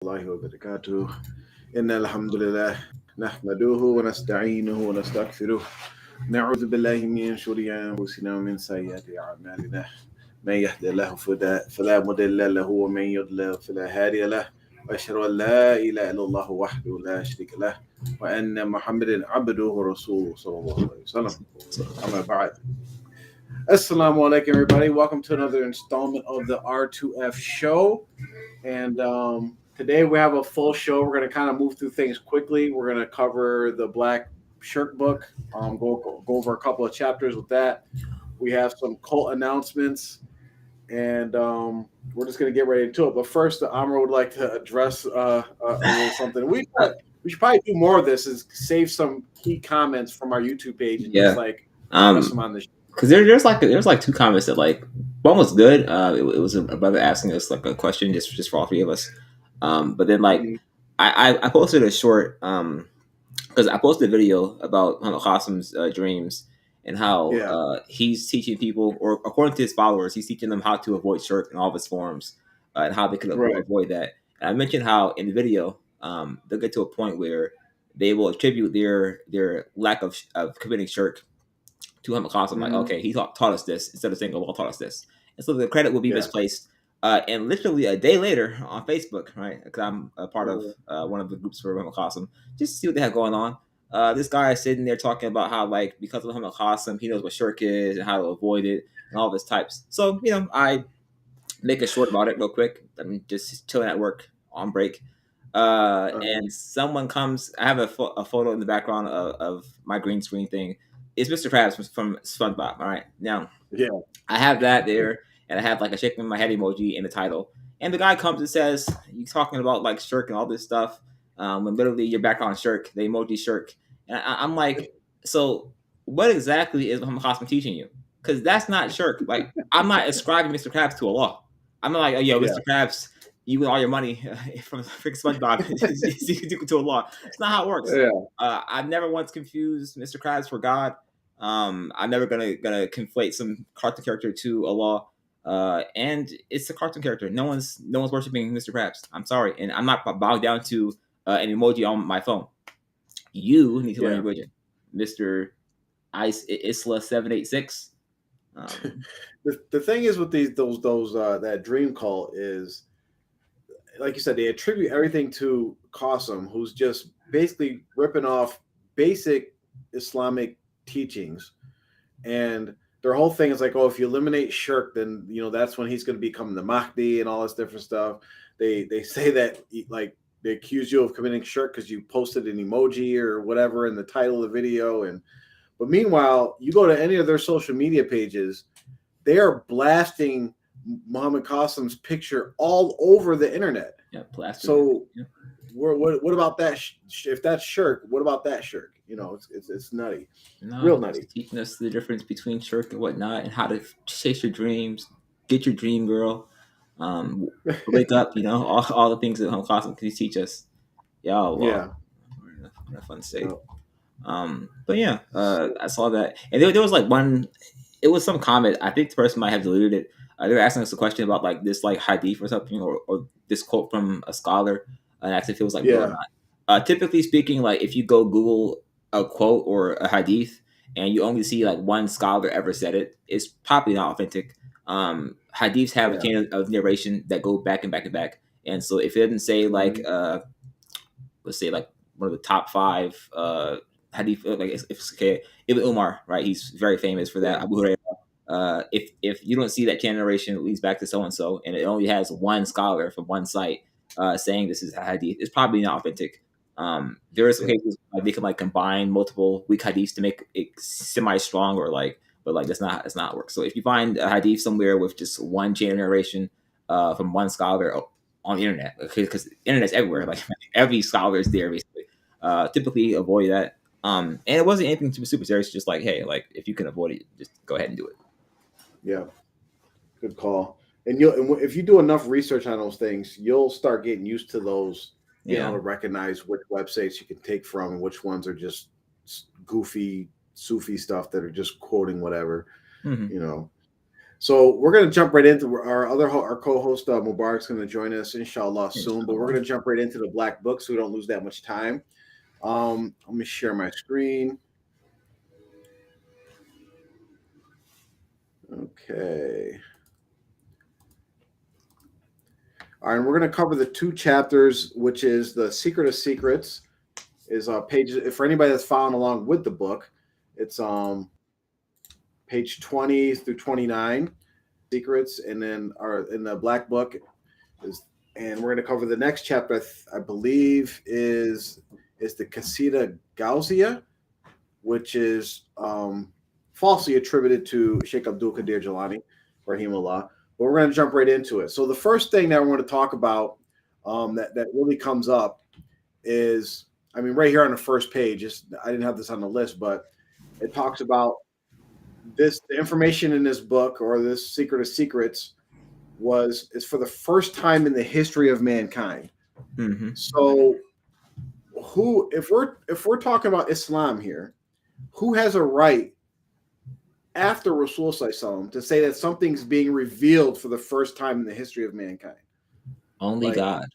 الله وبركاته إن الحمد لله نحمده ونستعينه ونستغفره نعوذ بالله من شرور أنفسنا ومن سيئات أعمالنا من يهد الله فلا مضل له ومن يضلل فلا هادي له وأشهد أن لا إله إلا الله وحده لا شريك له وأن محمدا عبده ورسوله صلى الله عليه وسلم أما بعد. Assalamu alaikum, everybody. Welcome to another installment of the R2F show. And today we have a full show. We're going to kind of move through things quickly. We're going to cover the Black Shirk book, go over a couple of chapters with that. We have some cult announcements, and we're just going to get right into it. But first, Amr would like to address a little something. We should probably do more of this, is save some key comments from our YouTube page and just like address them on the show. Because there's two comments that like one was good. It was a brother asking us like a question just for all three of us. But then like I posted a short because I posted a video about Muhammad Qasim's dreams and how he's teaching people, or according to his followers, he's teaching them how to avoid shirk in all of its forms and how they can avoid that. And I mentioned how in the video they'll get to a point where they will attribute their lack of committing shirk to Muhammad Qasim, like, okay, he taught us this instead of saying Allah taught us this, and so the credit will be misplaced. And literally a day later on Facebook, right? Because I'm a part of one of the groups for Muhammad Qasim, just to see what they have going on. This guy is sitting there talking about how, like, because of Muhammad Qasim, he knows what shirk is and how to avoid it and all this types. So, I make a short about it real quick. I'm just chilling at work on break. And someone comes. I have a photo in the background of my green screen thing. It's Mr. Krabs from SpongeBob. All right, now I have that there, and I have like a shaking my head emoji in the title. And the guy comes and says, "You talking about like shirk and all this stuff? When literally your background shirk, the emoji shirk." And I'm like, so what exactly is Muhammad Qasim teaching you? Because that's not shirk. Like, I'm not ascribing Mr. Krabs to Allah. I'm not like, oh, yo, Mr. Krabs, you win all your money from freaking SpongeBob to Allah. It's not how it works. I've never once confused Mr. Krabs for God. I'm never gonna conflate some cartoon character to Allah. And it's a cartoon character. No one's worshiping Mr. Krabs. I'm sorry, and I'm not bowed down to an emoji on my phone. You need to learn your religion, Mr. Isla 786. The thing is with those that dream cult is, like you said, they attribute everything to Qasim, who's just basically ripping off basic Islamic teachings, and their whole thing is like, oh, if you eliminate shirk, then that's when he's going to become the Mahdi and all this different stuff. They say that like they accuse you of committing shirk because you posted an emoji or whatever in the title of the video, but meanwhile, you go to any of their social media pages, they are blasting Muhammad Qasim's picture all over the internet. Yeah, blasting. So, what about that? If that's shirk, what about that shirk? It's nutty, real nutty. Teaching us the difference between shirk and whatnot, and how to chase your dreams, get your dream girl, wake up. All the things that Muhammad Qasim can teach us. We're in a fun state. But yeah, I saw that, and there was like one. It was some comment. I think the person might have deleted it. They were asking us a question about like this like hadith or something, or this quote from a scholar, and asked if it was like real or not. Typically speaking, like if you go Google a quote or a hadith and you only see like one scholar ever said it, it's probably not authentic. Hadiths have a chain of narration that go back and back and back, and so if it didn't say like let's say like one of the top 5 hadith, like if it's okay, Ibn Umar, right? He's very famous for that. Abu Hurairah. If you don't see that chain narration, it leads back to so and so, and it only has one scholar from one site saying this is a hadith, it's probably not authentic. There are some cases where they can like combine multiple weak hadiths to make it semi strong, or like, but like that's not how it works. So if you find a hadith somewhere with just one chain of narration from one scholar on the internet, because the internet's everywhere, like every scholar is there basically. Typically avoid that. And it wasn't anything super serious. Just like, hey, like if you can avoid it, just go ahead and do it. Yeah, good call. And if you do enough research on those things, you'll start getting used to those. To recognize which websites you can take from and which ones are just goofy Sufi stuff that are just quoting whatever. So we're going to jump right into our co-host Mubarak's going to join us inshallah soon, but we're going to jump right into the black book so we don't lose that much time. Let me share my screen. Okay. All right, and we're going to cover the 2 chapters, which is the Secret of Secrets. Is pages for anybody that's following along with the book. It's page 20 through 29, secrets, and then in the black book is, and we're going to cover the next chapter. I believe is the Qasida Gauzia, which is falsely attributed to Sheikh Abdul Qadir Jilani, rahimahullah. But we're going to jump right into it. So the first thing that I want to talk about that really comes up is, I mean, right here on the first page. I didn't have this on the list, but it talks about the information in this book, or this Secret of Secrets, is for the first time in the history of mankind. Mm-hmm. So, if we're talking about Islam here, who has a right after Rasul Sallallahu Alaihi Wasallam to say that something's being revealed for the first time in the history of mankind? Only God.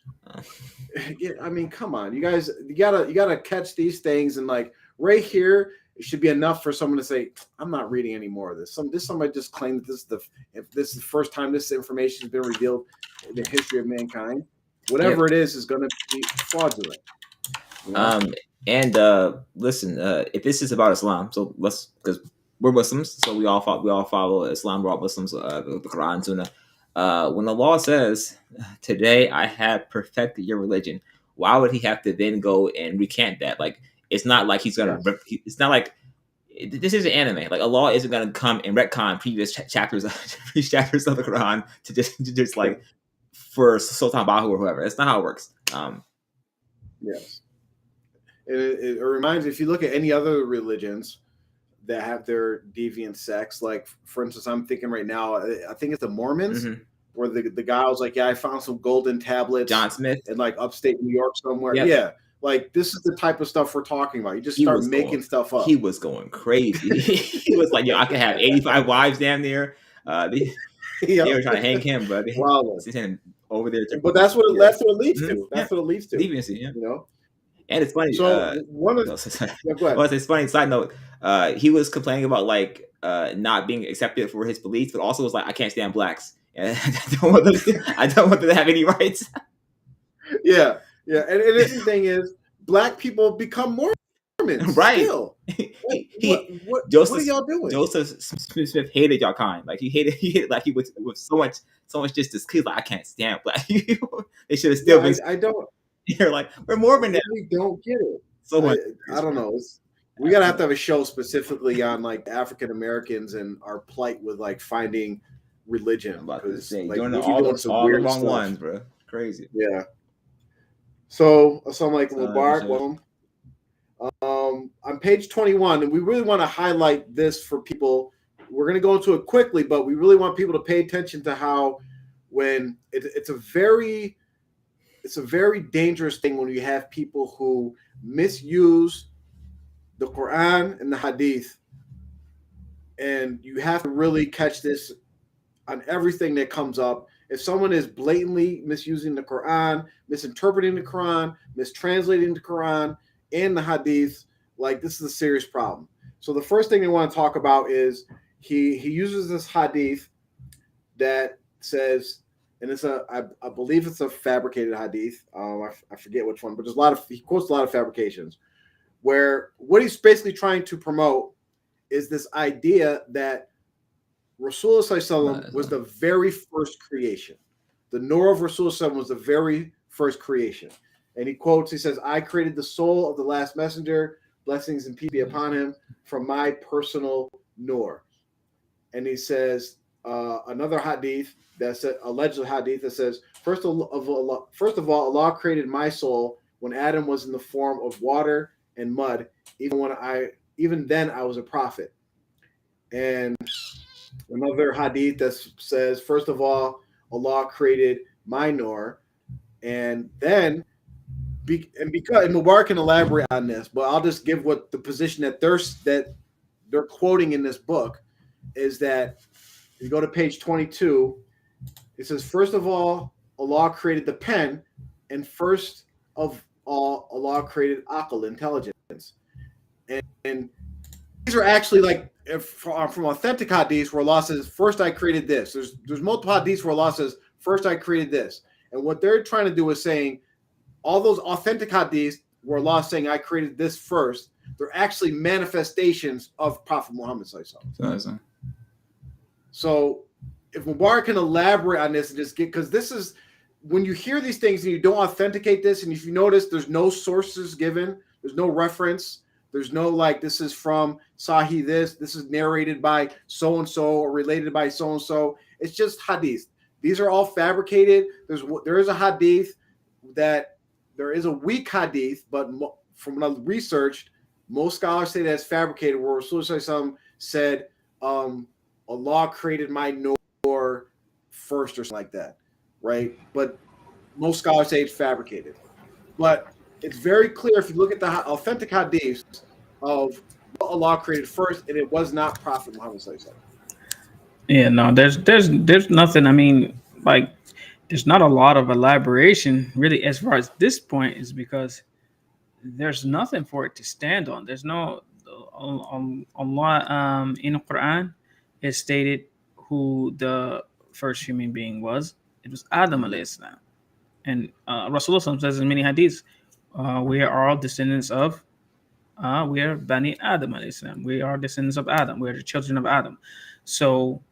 Yeah, I mean, come on, you guys, you gotta catch these things, and like right here, it should be enough for someone to say, "I'm not reading any more of this." Somebody just claimed that if this is the first time this information has been revealed in the history of mankind, whatever it is going to be fraudulent. You know? And listen, if this is about Islam, so because we're Muslims, so we all follow Islam. We're all Muslims. The Quran, Sunnah. When the law says, "Today I have perfected your religion," why would he have to then go and recant that? Like, it's not like he's gonna. It's not like this is an anime. Like, Allah isn't gonna come and retcon previous chapters of the Quran to just like for Sultan Bahu or whoever. That's not how it works. Yes. It reminds me, if you look at any other religions that have their deviant sects, like for instance, I'm thinking right now, I think it's the Mormons, where the guy was like, "Yeah, I found some golden tablets, John Smith, in like upstate New York somewhere." Yep. Yeah, like this is the type of stuff we're talking about. You just start making stuff up. He was going crazy. He was like, "Yo, I could have 85 wives damn near." They were trying to hang him, but over there. But that's what it leads to. That's what it leads to. Deviancy, yeah. You know. And it's funny. So go ahead. It's funny. Side note: he was complaining about like not being accepted for his beliefs, but also was like, "I can't stand blacks, and I don't want them to have any rights." Yeah. And the thing is, black people become Mormons, right? Still. What are y'all doing? Joseph Smith hated y'all kind. Like he hated like he was with so much just this kid. Like, I can't stand black people. They should have still been. I don't. You're like, we're Mormon now. We don't get it. So much. I don't know. We gotta have to have a show specifically on like African Americans and our plight with like finding religion. I'm about to say, like, doing all the wrong ones, bro. Crazy. Yeah. So I'm like, Mubarak, welcome. On page 21, and we really want to highlight this for people. We're going to go into it quickly, but we really want people to pay attention to how when it's a very dangerous thing when you have people who misuse the Quran and the Hadith, and you have to really catch this on everything that comes up. If someone is blatantly misusing the Quran, misinterpreting the Quran, mistranslating the Quran and the Hadith, like this is a serious problem. So the first thing I want to talk about is he uses this Hadith that says, and it's I believe it's a fabricated Hadith. I forget which one, but he quotes a lot of fabrications, where what he's basically trying to promote is this idea that Rasulullah was the very first creation. The Nur of Rasulullah was the very first creation. And he says, "I created the soul of the last messenger, blessings and peace be upon him, from my personal Nur." And he says another hadith, that's an alleged hadith that says, first of all, Allah created my soul when Adam was in the form of water and mud, even then I was a prophet. And another hadith that says, first of all, Allah created my Nur, and then and Mubarak can elaborate on this, but I'll just give what the position that they're quoting in this book is that you go to page 22, it says, first of all, Allah created the pen, and first of all, Allah created aql, intelligence. And these are actually like from authentic hadiths where Allah says, first I created this. There's multiple hadiths where Allah says, first I created this. And what they're trying to do is saying, all those authentic hadiths where Allah is saying, I created this first, they're actually manifestations of Prophet Muhammad. So if Mubarak can elaborate on this and just get, because this is, when you hear these things and you don't authenticate this, and if you notice, there's no sources given, there's no reference, there's no like, this is from Sahih this is narrated by so-and-so or related by so-and-so. It's just hadith. These are all fabricated. There is a hadith that, there is a weak hadith, but from what I've researched, most scholars say that it's fabricated, where Rasulullah said, Allah created my Noor first or something like that, right? But most scholars say it's fabricated. But it's very clear if you look at the authentic hadiths of what Allah created first, and it was not Prophet Muhammad. Yeah, no, there's nothing. I mean, like, there's not a lot of elaboration really as far as this point is, because there's nothing for it to stand on. There's no Allah in the Quran is stated who the first human being was. It was Adam alayhi salam. And Rasulullah says in many hadiths, we are all descendants of, we are Bani Adam alayhi salam. We are descendants of Adam. We are the children of Adam. So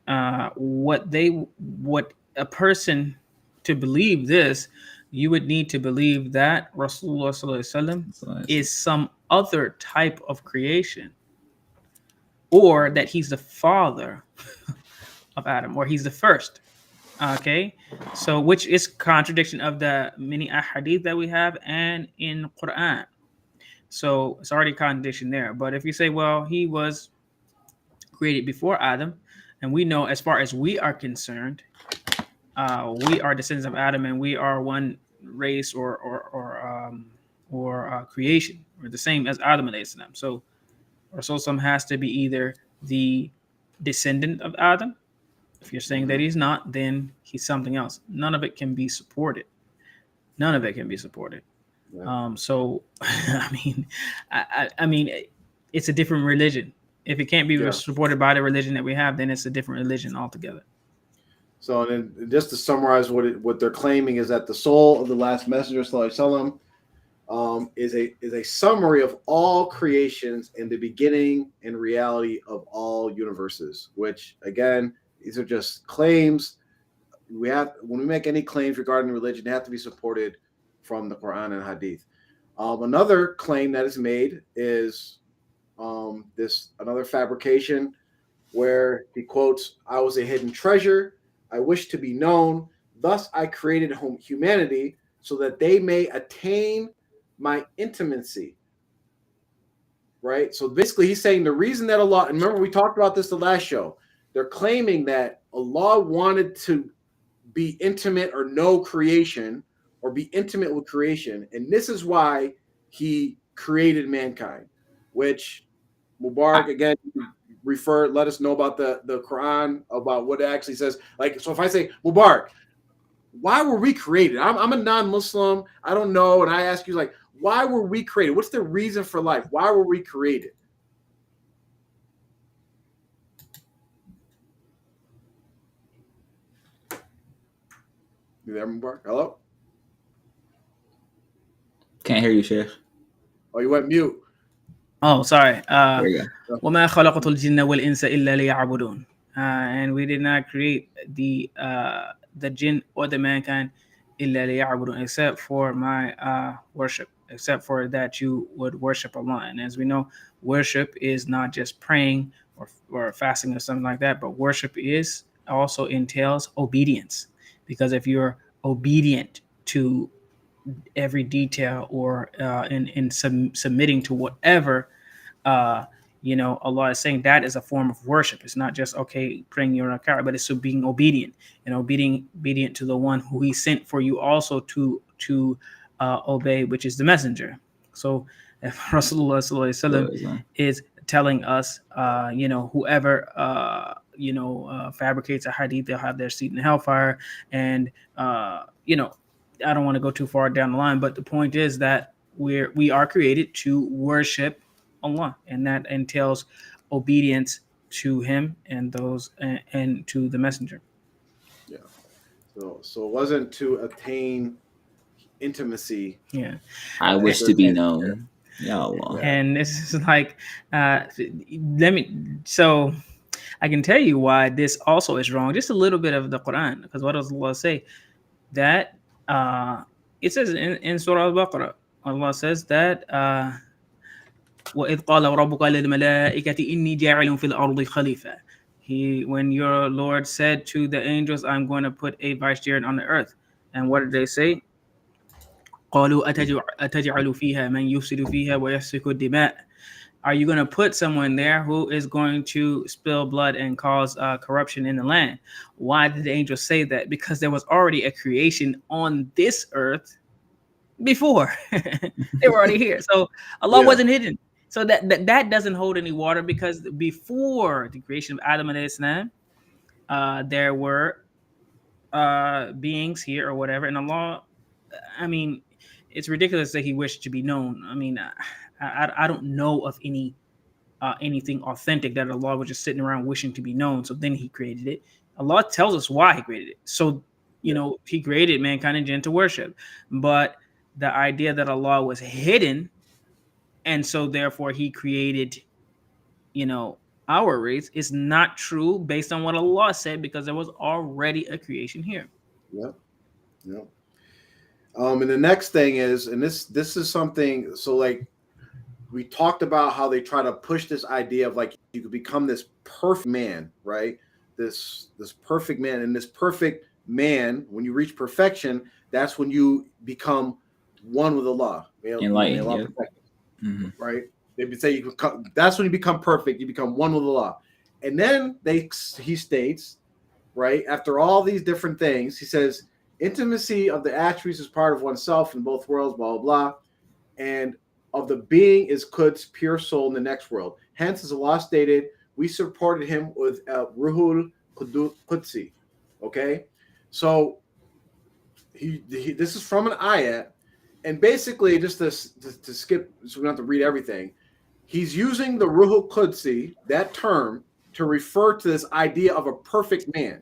what a person to believe this, you would need to believe that Rasulullah sallallahu alaihi wasallam is some other type of creation, or that he's the father of Adam, or he's the first. Okay, so which is contradiction of the many ahadith that we have and in Quran. So it's already a contradiction there. But if you say, well, he was created before Adam, and we know as far as we are concerned, we are descendants of Adam, and we are one race or creation. We're the same as Adam alayhi salam. So Rasul has to be either the descendant of Adam. If you're saying that he's not, then he's something else. None of it can be supported. None of it can be supported. Yeah. So, I mean, it's a different religion. If it can't be supported by the religion that we have, then it's a different religion altogether. So, and then just to summarize, what they're claiming is that the soul of the last messenger, sallallahu alaihi wasallam, is a summary of all creations and the beginning and reality of all universes. Which, again, these are just claims. When we make any claims regarding religion, they have to be supported from the Quran and Hadith. Another claim that is made is another fabrication where he quotes, "I was a hidden treasure. I wish to be known. Thus I created humanity so that they may attain my intimacy." Right? So basically he's saying the reason that Allah, and remember we talked about this the last show, they're claiming that Allah wanted to be intimate or know creation or be intimate with creation. And this is why he created mankind, which Mubarak, again, let us know about the Quran, about what it actually says. Like, so if I say, Mubarak, why were we created? I'm a non-Muslim. I don't know. And I ask you, like, why were we created? What's the reason for life? Why were we created? You there, Mubarak? Hello? Can't hear you, Sheikh. Oh, you went mute. Oh, sorry. There you go. وَمَا خَلَقْتُ الْجِنَّ وَالْإِنسَ إِلَّا لِيَعْبُدُونَ. And we did not create the jinn or the mankind إِلَّا لِيَعْبُدُونَ, except for my worship, except for that you would worship Allah. And as we know, worship is not just praying or fasting or something like that, but worship also entails obedience. Because if you're obedient to every detail or in submitting to whatever Allah is saying, that is a form of worship. It's not just praying your rak'ah, but it's being obedient and obedient to the one who he sent for you also to obey, which is the messenger. So if Rasulullah sallallahu alaihi wasallam is telling us whoever fabricates a hadith, they'll have their seat in hellfire. And I don't want to go too far down the line, but the point is that we are created to worship Allah, and that entails obedience to Him and to the Messenger. Yeah. So it wasn't to attain intimacy. Yeah. I wish to be known. Ya Allah. And this is like, so I can tell you why this also is wrong. Just a little bit of the Quran, because what does Allah say? That it says in Surah Al-Baqarah, Allah says that وَإِذْ قَالَ رَبُّكَ لِلْمَلَائِكَةِ إِنِّي جَاعِلٌ فِي الْأَرْضِ خَلِيفَةً. When your Lord said to the angels, I'm going to put a vicegerent on the earth. And what did they say? قالوا أتجعل فيها من يفسد فيها ويسفك الدماء. Are you going to put someone there who is going to spill blood and cause corruption in the land? Why did the angels say that? Because there was already a creation on this earth before. They were already here. So Allah wasn't hidden. So that doesn't hold any water, because before the creation of Adam alayhi salam, there were beings here or whatever. And Allah, I mean, it's ridiculous that He wished to be known. I mean, I don't know of anything authentic that Allah was just sitting around wishing to be known. So then He created it. Allah tells us why He created it. So, He created mankind and jinn to worship. But the idea that Allah was hidden, and so therefore He created, our race, is not true based on what Allah said, because there was already a creation here. Yep. And the next thing is, and this is something, so like we talked about how they try to push this idea of like you could become this perfect man, right? This perfect man, and this perfect man, when you reach perfection, that's when you become one with Allah. Enlightened, right? They would say that's when you become perfect. You become one with Allah, and then he states, right, after all these different things, he says, intimacy of the attributes is part of oneself in both worlds, blah, blah, blah. And of the being is Quds, pure soul in the next world. Hence, as Allah stated, we supported him with Ruhul Qudsi. Okay? So, this is from an ayat. And basically, just to skip, so we don't have to read everything, he's using the Ruhul Qudsi, that term, to refer to this idea of a perfect man.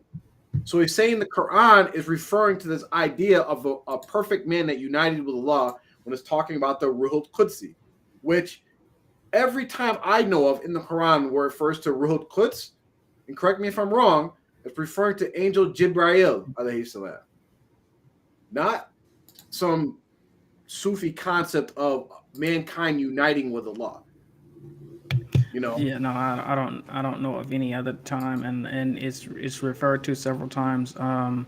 So he's saying the Quran is referring to this idea of a perfect man that united with Allah when it's talking about the Ruhul Qudsi, which every time I know of in the Quran where it refers to Ruhul Quds, and correct me if I'm wrong, it's referring to Angel Jibreel alayhi salam, not some Sufi concept of mankind uniting with Allah. Yeah, no, I don't know of any other time, and it's referred to several times. To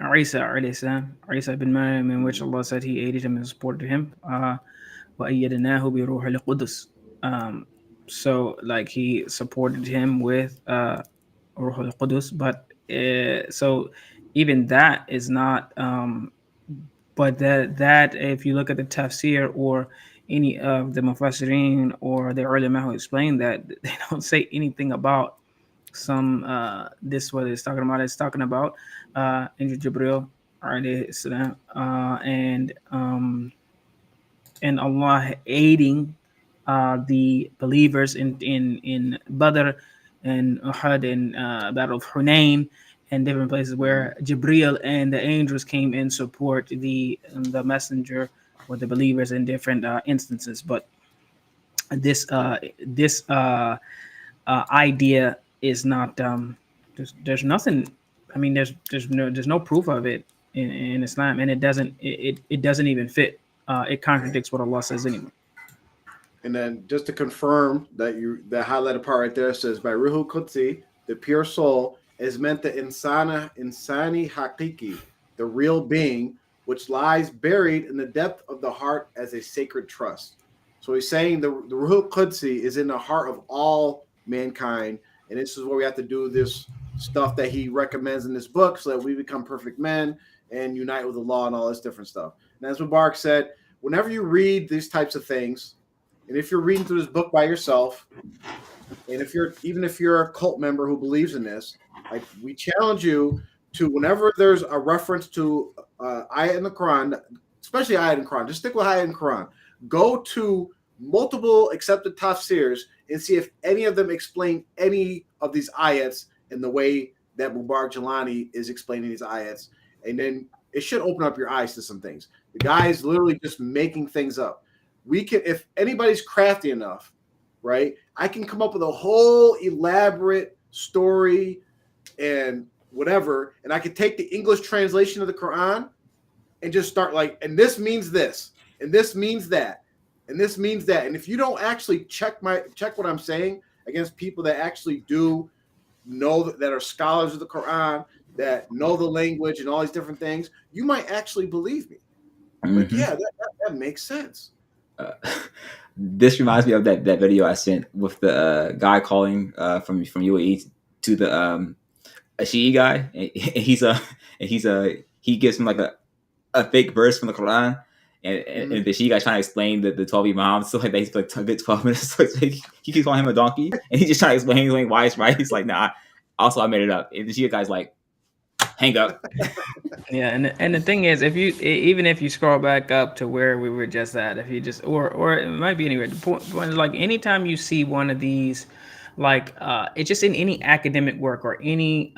Isa alayhi salam, Isa bin Maryam, in which Allah said He aided him and supported him. وَأَيَّدْنَاهُ بِرُوحِ الْقُدُسِ. So like He supported him with Ruh al-Qudus, but so even that is not. But that if you look at the tafsir or any of the mufassirin or the ulama who explain that, they don't say anything about some this what it's talking about. It's talking about Angel Jibril alayhi salam, and Allah aiding the believers in Badr and Uhud and Battle of Hunain and different places where Jibril and the angels came in support the messenger or the believers in different instances. But this idea is not there's nothing. I mean, there's no proof of it in Islam, and it doesn't even fit. It contradicts what Allah says anyway. And then just to confirm that the highlighted part right there says by Ruhul Qudsi, the pure soul, is meant the insani hakiki, the real being, which lies buried in the depth of the heart as a sacred trust. So he's saying the Ruhul Qudsi is in the heart of all mankind, and this is where we have to do this stuff that he recommends in this book so that we become perfect men and unite with the law and all this different stuff. And as Mubarak said, whenever you read these types of things, And if you're reading through this book by yourself, and even if you're a cult member who believes in this, like we challenge you to, whenever there's a reference to ayat in the Quran, especially ayat in the Quran, just stick with ayat in the Quran. Go to multiple accepted tafsirs and see if any of them explain any of these ayats in the way that Mubarak Jalani is explaining these ayats. And then it should open up your eyes to some things. The guy is literally just making things up. We can, if anybody's crafty enough, right, I can come up with a whole elaborate story and whatever, and I could take the English translation of the Quran and just start like, and this means this, and this means that, and this means that. And if you don't actually check what I'm saying against people that actually do know that are scholars of the Quran, that know the language and all these different things, you might actually believe me. Like, yeah, that makes sense. This reminds me of that video I sent with the guy calling from UAE to the a Shi'i guy, and he gives him like a fake verse from the Quran, and the Shi'i guy's trying to explain the 12 Imams, so like basically like a good 12 minutes. So like, he keeps calling him a donkey, and he's just trying to explain why it's right. He's like, nah, also I made it up. And the Shi'i guy's like, hang up. Yeah, and the thing is, even if you scroll back up to where we were just at, if you just or it might be anywhere. The point is, like, anytime you see one of these, like it's just in any academic work or any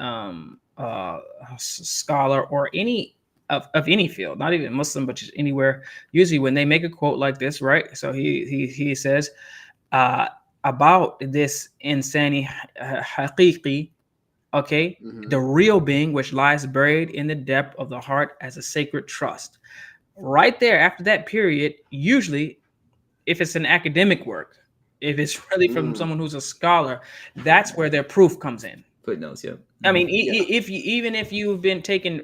scholar or any of any field, not even Muslim, but just anywhere. Usually, when they make a quote like this, right? So he says about this insani haqiqi. Okay, the real being which lies buried in the depth of the heart as a sacred trust. Right there, after that period, usually, if it's an academic work, if it's really from someone who's a scholar, that's where their proof comes in. Footnotes, yeah. I mean, even if you've been taking,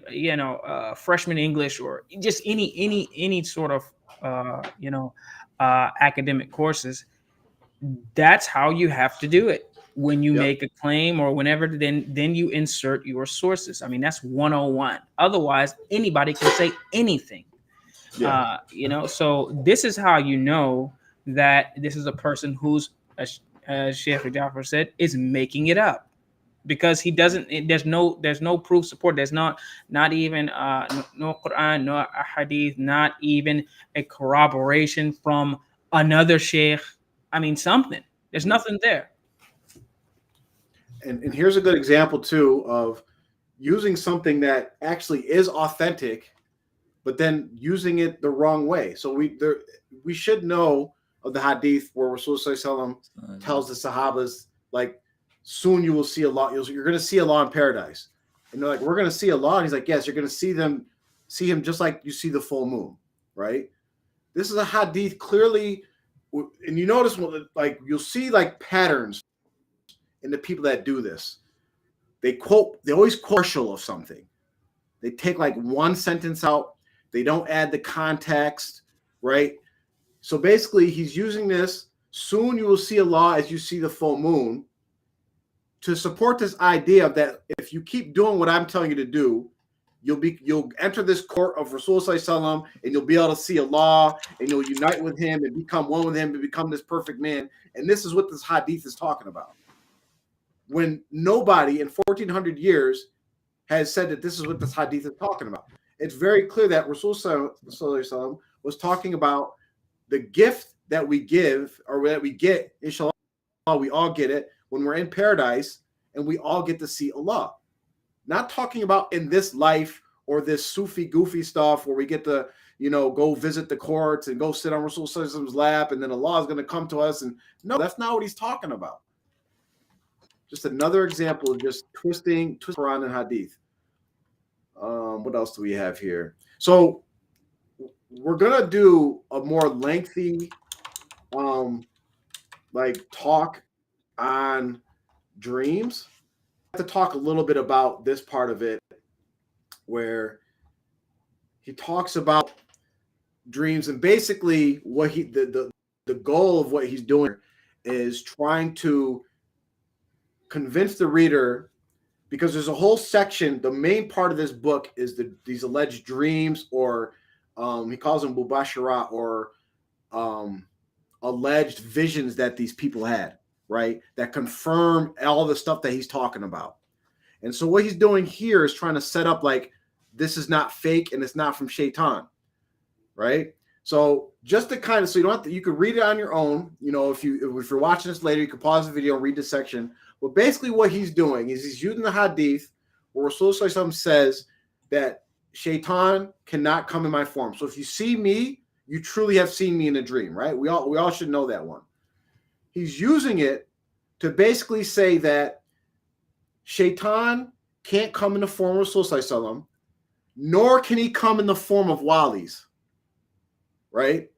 freshman English or just any sort of, academic courses, that's how you have to do it. When you make a claim or whenever, then you insert your sources. I mean, that's 101. Otherwise, anybody can say anything. Yeah. So this is how you know that this is a person who's, as Sheikh Jafar said, is making it up, because he doesn't. There's no proof support. There's not even no Quran, no hadith, not even a corroboration from another sheikh. I mean, something. There's nothing there. And here's a good example too of using something that actually is authentic, but then using it the wrong way. So we should know of the hadith where Rasulullah tells the Sahabas, like, soon you will see Allah. You're going to see Allah in paradise, and they're like, we're going to see Allah. And he's like, yes, you're going to see him just like you see the full moon, right? This is a hadith clearly, and you notice, like, you'll see like patterns in the people that do this. They always quote partial of something. They take like one sentence out. They don't add the context, right? So basically, he's using this, soon you will see Allah as you see the full moon, to support this idea of that if you keep doing what I'm telling you to do, you'll enter this court of Rasulullah and you'll be able to see Allah and you'll unite with him and become one with him and become this perfect man. And this is what this hadith is talking about. When nobody in 1400 years has said that this is what this hadith is talking about. It's very clear that Rasulullah was talking about the gift that we give, or that we get, inshallah, we all get it when we're in paradise and we all get to see Allah. Not talking about in this life or this Sufi goofy stuff where we get to, go visit the courts and go sit on Rasulullah's lap and then Allah is going to come to us. And no, that's not what he's talking about. Just another example of just twisting Quran and Hadith. What else do we have here? So we're gonna do a more lengthy, talk on dreams. I have to talk a little bit about this part of it, where he talks about dreams, and basically what the goal of what he's doing is trying to convince the reader, because there's a whole section. The main part of this book is these alleged dreams, or he calls them mubashara, or alleged visions that these people had, right? That confirm all the stuff that he's talking about. And so what he's doing here is trying to set up like this is not fake and it's not from Shaitan, right? So just to kind of, so you don't have to, you could read it on your own. You know, if you're watching this later, you can pause the video and read this section. But basically what he's doing is he's using the hadith where Rasulullah says that Shaitan cannot come in my form. So if you see me, you truly have seen me in a dream, right? We all should know that one. He's using it to basically say that Shaitan can't come in the form of Rasulullah, nor can he come in the form of walis, right?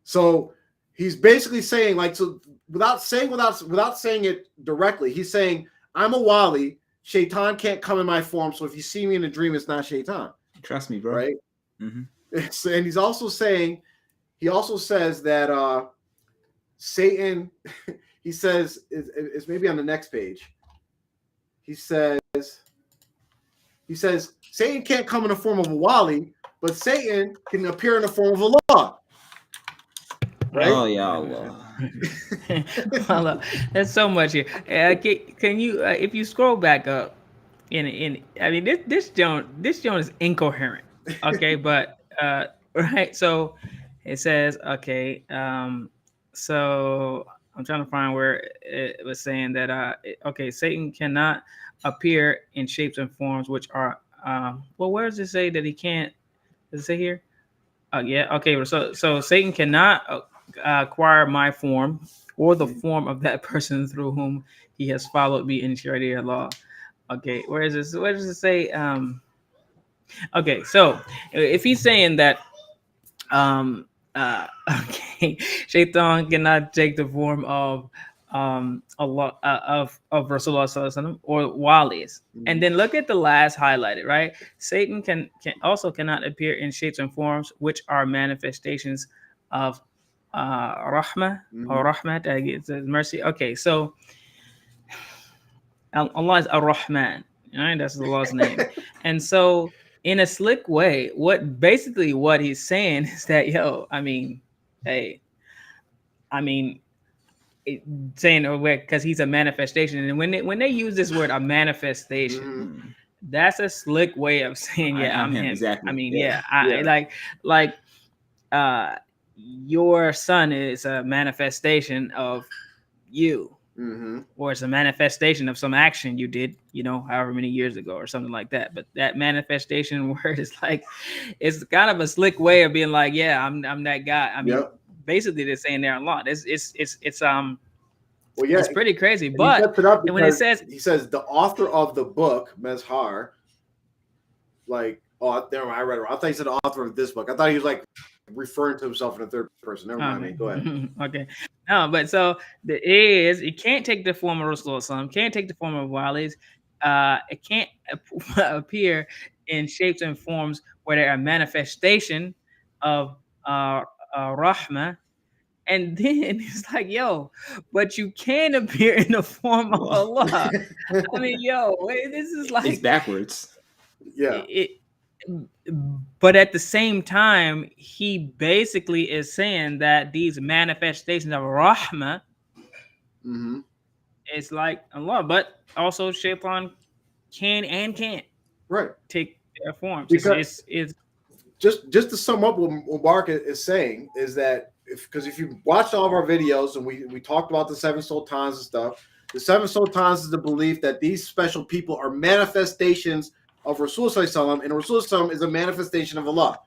So he's basically saying, like, so without saying it directly, he's saying, I'm a wali, Shaitan can't come in my form, so if you see me in a dream, it's not Shaitan. Trust me, bro. Right? Mm-hmm. And he's also saying, he also says that Satan, he says, it's maybe on the next page. He says, Satan can't come in the form of a wali, but Satan can appear in the form of Allah. Right? Oh, yeah, Allah. Allah. There's so much here. Can you, if you scroll back up, I mean, this Joan is incoherent. Okay, but right. So it says, okay. So I'm trying to find where it was saying that okay, Satan cannot appear in shapes and forms which are well, where does it say that he can't? Does it say here? Yeah, okay. So Satan cannot acquire my form or the form of that person through whom he has followed me in Sharia law. Okay, where is this? Where does it say? Okay, so if he's saying that okay, Shaitan cannot take the form of Allah of Rasulullah Sallallahu Alaihi Wasallam or walis. And then look at the last highlighted, right? Satan can also cannot appear in shapes and forms which are manifestations of rahmah or rahmat, it's mercy. Okay, so Allah is Ar-Rahman, right? That's Allah's name. And so in a slick way, what he's saying is that, saying because he's a manifestation, and when they use this word a manifestation, that's a slick way of saying I'm him. Exactly. I mean, your son is a manifestation of you. Or it's a manifestation of some action you did, however many years ago or something like that. But that manifestation word is like, it's kind of a slick way of being like, I'm that guy. I mean, basically they're saying there a lot. It's pretty crazy. But when it says, he says the author of the book, Mezhar, like, never mind, I read it wrong. I thought he said the author of this book. I thought he was like referring to himself in the third person. Never mind me. Go ahead. Okay. No, but so it can't take the form of Rasulullah, can't take the form of walis. It can't appear in shapes and forms where they're a manifestation of rahmah. And then it's like, but you can appear in the form of Allah. I mean, this is like, it's backwards. Yeah. But at the same time, he basically is saying that these manifestations of rahmah is like Allah, but also Shaitan can and can't take their forms. Because it's just to sum up what Mark is saying is that if you watched all of our videos and we talked about the 7 sultans and stuff, the 7 sultans is the belief that these special people are manifestations of Rasulullah, and Rasulullah is a manifestation of Allah.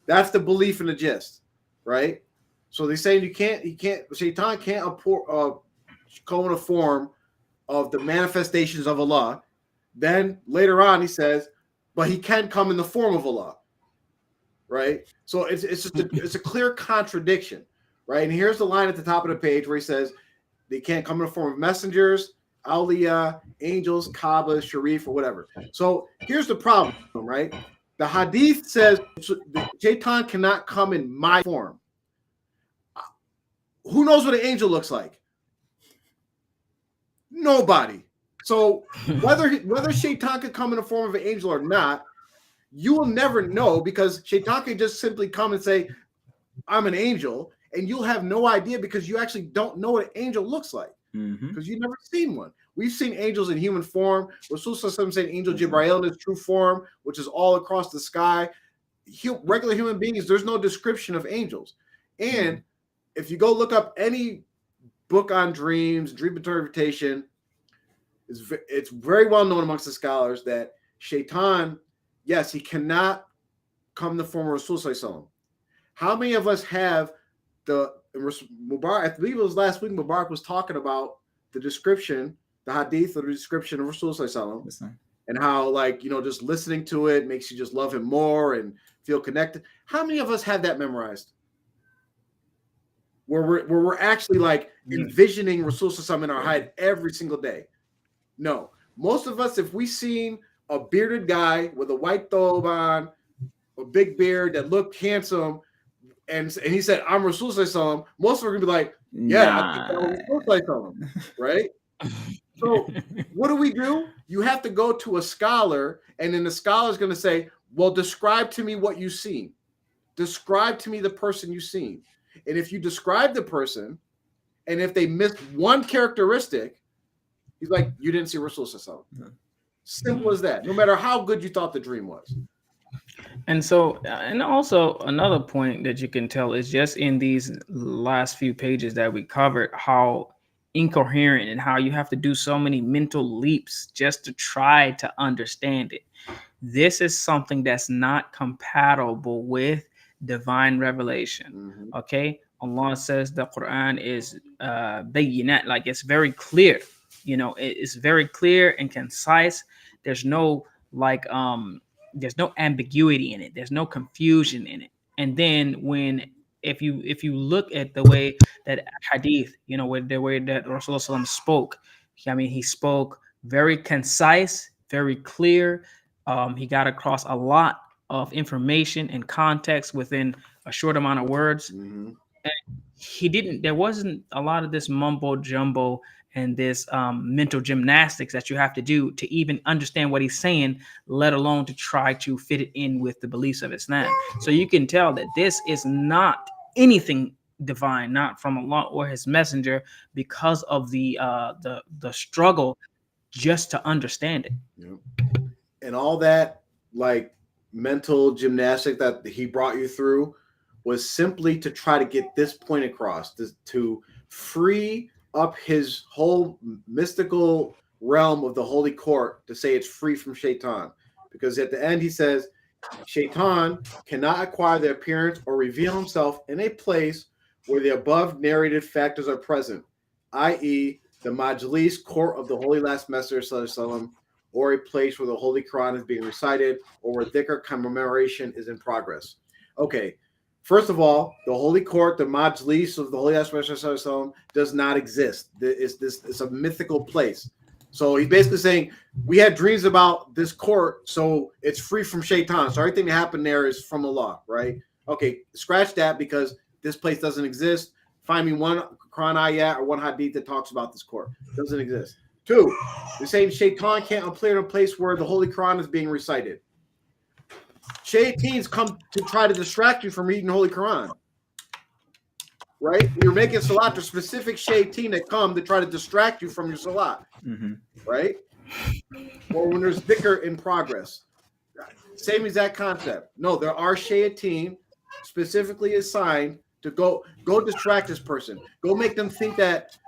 That's the belief in the gist, right? So they're saying Shaitan can't come in a form of the manifestations of Allah. Then later on he says, but he can come in the form of Allah, right? So it's just it's a clear contradiction, right? And here's the line at the top of the page where he says they can't come in the form of messengers, awliya, angels, Kaaba, Sharif, or whatever. So here's the problem, right? The hadith says Shaitan cannot come in my form. Who knows what an angel looks like? Nobody. So whether Shaitan could come in the form of an angel or not, you will never know, because Shaitan can just simply come and say, I'm an angel, and you'll have no idea because you actually don't know what an angel looks like because you've never seen one. We've seen angels in human form. Rasul said angel Jibrail in his true form, which is all across the sky. Regular human beings, there's no description of angels. And if you go look up any book on dreams, dream interpretation, it's very well known amongst the scholars that Shaitan, yes, he cannot come in the form of Rasul Sallallahu. How many of us have the Mubarak? I believe it was last week. Mubarak was talking about the description, the hadith, or the description of Rasul Sallallahu, and how, like, just listening to it makes you just love him more and feel connected. How many of us have that memorized? Where we're actually like envisioning Rasul Sallallahu in our head every single day. No, most of us, if we seen a bearded guy with a white thobe on, a big beard that looked handsome, and he said, "I'm Rasul Sallallahu," most of us are gonna be like, "Yeah, I think that was Rasul Sallallahu," right? So what do? You have to go to a scholar, and then the scholar is going to say, "Well, describe to me what you've seen. Describe to me the person you've seen." And if you describe the person, and if they missed one characteristic, he's like, "You didn't see Rasul Sallallahu." Simple as that. No matter how good you thought the dream was. And so, and also another point that you can tell is just in these last few pages that we covered, how incoherent and how you have to do so many mental leaps just to try to understand it. This is something that's not compatible with divine revelation. Okay, Allah says the Quran is bayinat, like it's very clear. It's very clear and concise. There's no there's no ambiguity in it. There's no confusion in it. And then if you look at the way that hadith, with the way that Rasulullah spoke, he spoke very concise, very clear. He got across a lot of information and context within a short amount of words. And there wasn't a lot of this mumbo jumbo and this mental gymnastics that you have to do to even understand what he's saying, let alone to try to fit it in with the beliefs of Islam. So you can tell that this is not anything divine, not from Allah or his messenger, because of the struggle just to understand it. And all that like mental gymnastic that he brought you through was simply to try to get this point across, to free up his whole mystical realm of the holy court, to say it's free from Shaitan. Because at the end he says, Shaitan cannot acquire the appearance or reveal himself in a place where the above narrated factors are present, i.e. the majlis, court of the Holy Last Messenger Sallallahu, or a place where the Holy Quran is being recited, or where dhikr commemoration is in progress. Okay, first of all, the Holy Court, the majlis of the Holy Last Messenger Sallallahu, does not exist. It's a mythical place. So he's basically saying, we had dreams about this court, so it's free from Shaitan. So everything that happened there is from Allah, right? Okay, scratch that, because this place doesn't exist. Find me one Quran ayat or one hadith that talks about this court. It doesn't exist. 2, they're saying Shaitan can't appear in a place where the Holy Quran is being recited. Shaitans come to try to distract you from reading the Holy Quran. Right? You're making salat, there's specific shaitan that come to try to distract you from your salat. Right? Or when there's dhikr in progress. Same exact concept. No, there are shaitan specifically assigned to go distract this person. Go make them think that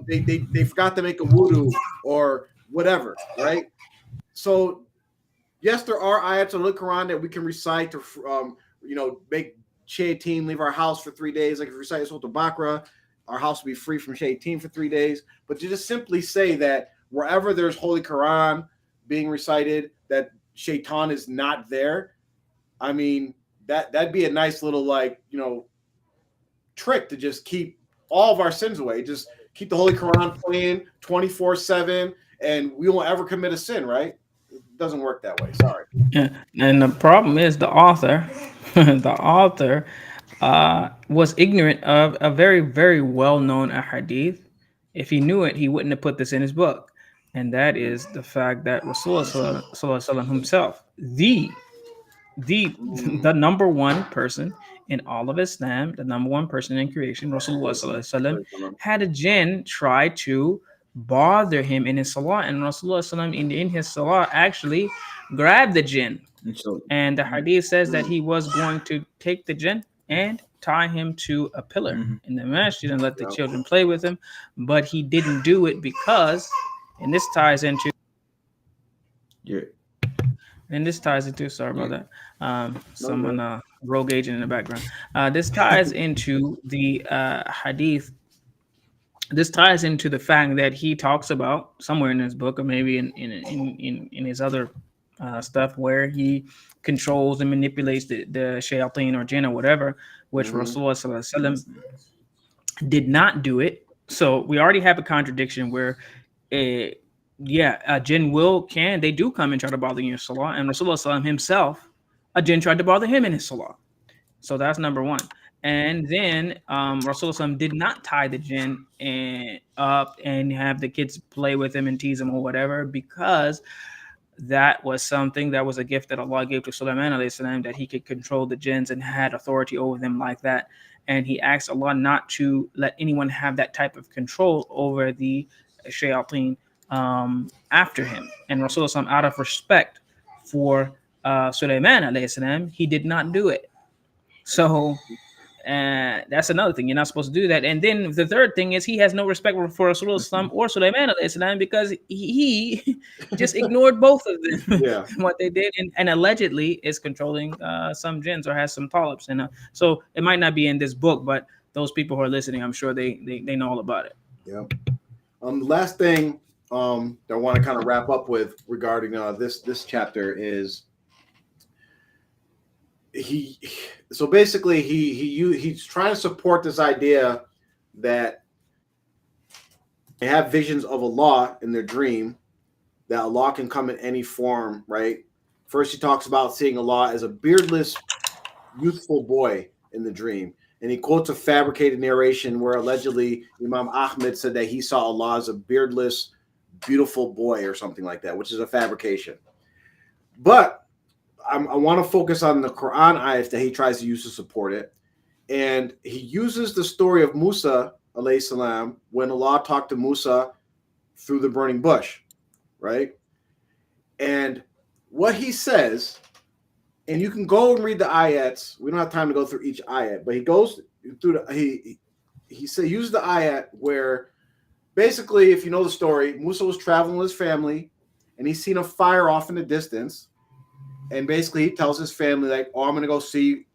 they forgot to make a wudu or whatever, right? So yes, there are ayats of the Quran that we can recite to make Shaitan leave our house for 3 days. Like if we recite Surah Al-Baqarah, our house will be free from Shaitan for 3 days. But to just simply say that wherever there's Holy Quran being recited, that Shaitan is not there, I mean, that'd be a nice little trick to just keep all of our sins away. Just keep the Holy Quran playing 24/7, and we won't ever commit a sin, right? It doesn't work that way. Sorry. Yeah. And the problem is the author, was ignorant of a very, very well-known hadith. If he knew it, he wouldn't have put this in his book. And that is the fact that Rasulullah himself, the the the number one person in all of Islam, the number one person in creation, Rasulullah Sallallahu Alaihi Wasallam, had a jinn try to bother him in his salah, and Rasulullah Sallallahu in his salah actually grabbed the jinn. So And the hadith says that he was going to take the jinn and tie him to a pillar in the masjid and let the children play with him, but he didn't do it because, and this ties into you're sorry about that. Someone rogue agent in the background. This ties into the hadith. This ties into the fact that he talks about somewhere in his book, or maybe in his other stuff, where he controls and manipulates the shayateen or jinn or whatever, which Rasulullah Sallallahu Alaihi Wasallam did not do it. So we already have a contradiction where a jinn they do come and try to bother you in salah, and Rasulullah Sallallahu himself, a jinn tried to bother him in his salah. So that's number one. And then Rasulullah did not tie the jinn up and have the kids play with him and tease him or whatever, because that was something that was a gift that Allah gave to Sulaiman alayhi salam, that he could control the jinns and had authority over them like that. And he asked Allah not to let anyone have that type of control over the shayateen after him. And Rasulullah, out of respect for Sulaiman alayhi salam, he did not do it. So that's another thing. You're not supposed to do that. And then the third thing is he has no respect for Rasulullah or Sulaiman because he just ignored both of them. Yeah. What they did, and allegedly is controlling some jinns or has some talibs. And so it might not be in this book, but those people who are listening, I'm sure they know all about it. Yeah. Last thing that I want to kind of wrap up with regarding this chapter is so basically he's trying to support this idea that they have visions of Allah in their dream, that Allah can come in any form, right? First he talks about seeing Allah as a beardless, youthful boy in the dream. And he quotes a fabricated narration where allegedly Imam Ahmed said that he saw Allah as a beardless, beautiful boy or something like that, which is a fabrication. But I want to focus on the Quran ayat that he tries to use to support it. And he uses the story of Musa, alayhi salam, when Allah talked to Musa through the burning bush, right? And what he says, and you can go and read the ayats. We don't have time to go through each ayat, but he goes through he uses the ayat where basically, if you know the story, Musa was traveling with his family and he's seen a fire off in the distance. And basically, he tells his family, like, oh, I'm going to go see,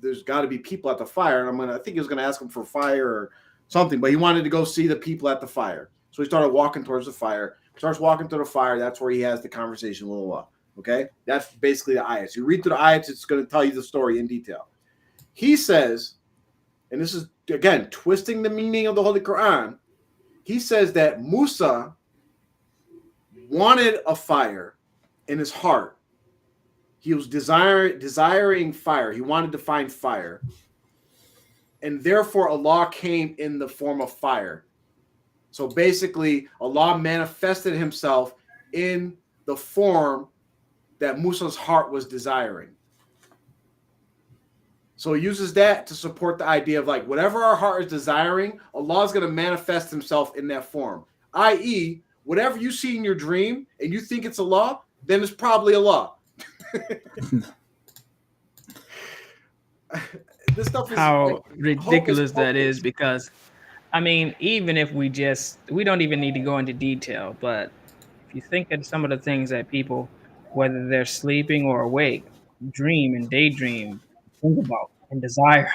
there's got to be people at the fire. And I think he was going to ask him for fire or something, but he wanted to go see the people at the fire. So he started walking towards the fire. Starts walking to the fire. That's where he has the conversation with Allah. Okay? That's basically the ayats. You read through the ayats, it's going to tell you the story in detail. He says, and this is, again, twisting the meaning of the Holy Quran. He says that Musa wanted a fire in his heart. He was desiring fire. He wanted to find fire. And therefore, Allah came in the form of fire. So basically, Allah manifested himself in the form that Musa's heart was desiring. So he uses that to support the idea of like, whatever our heart is desiring, Allah is going to manifest himself in that form. I.e., whatever you see in your dream and you think it's Allah, then it's probably Allah. This stuff is how ridiculous that is, because I mean, even if we don't even need to go into detail, but if you think of some of the things that people, whether they're sleeping or awake, dream and daydream, think about and desire,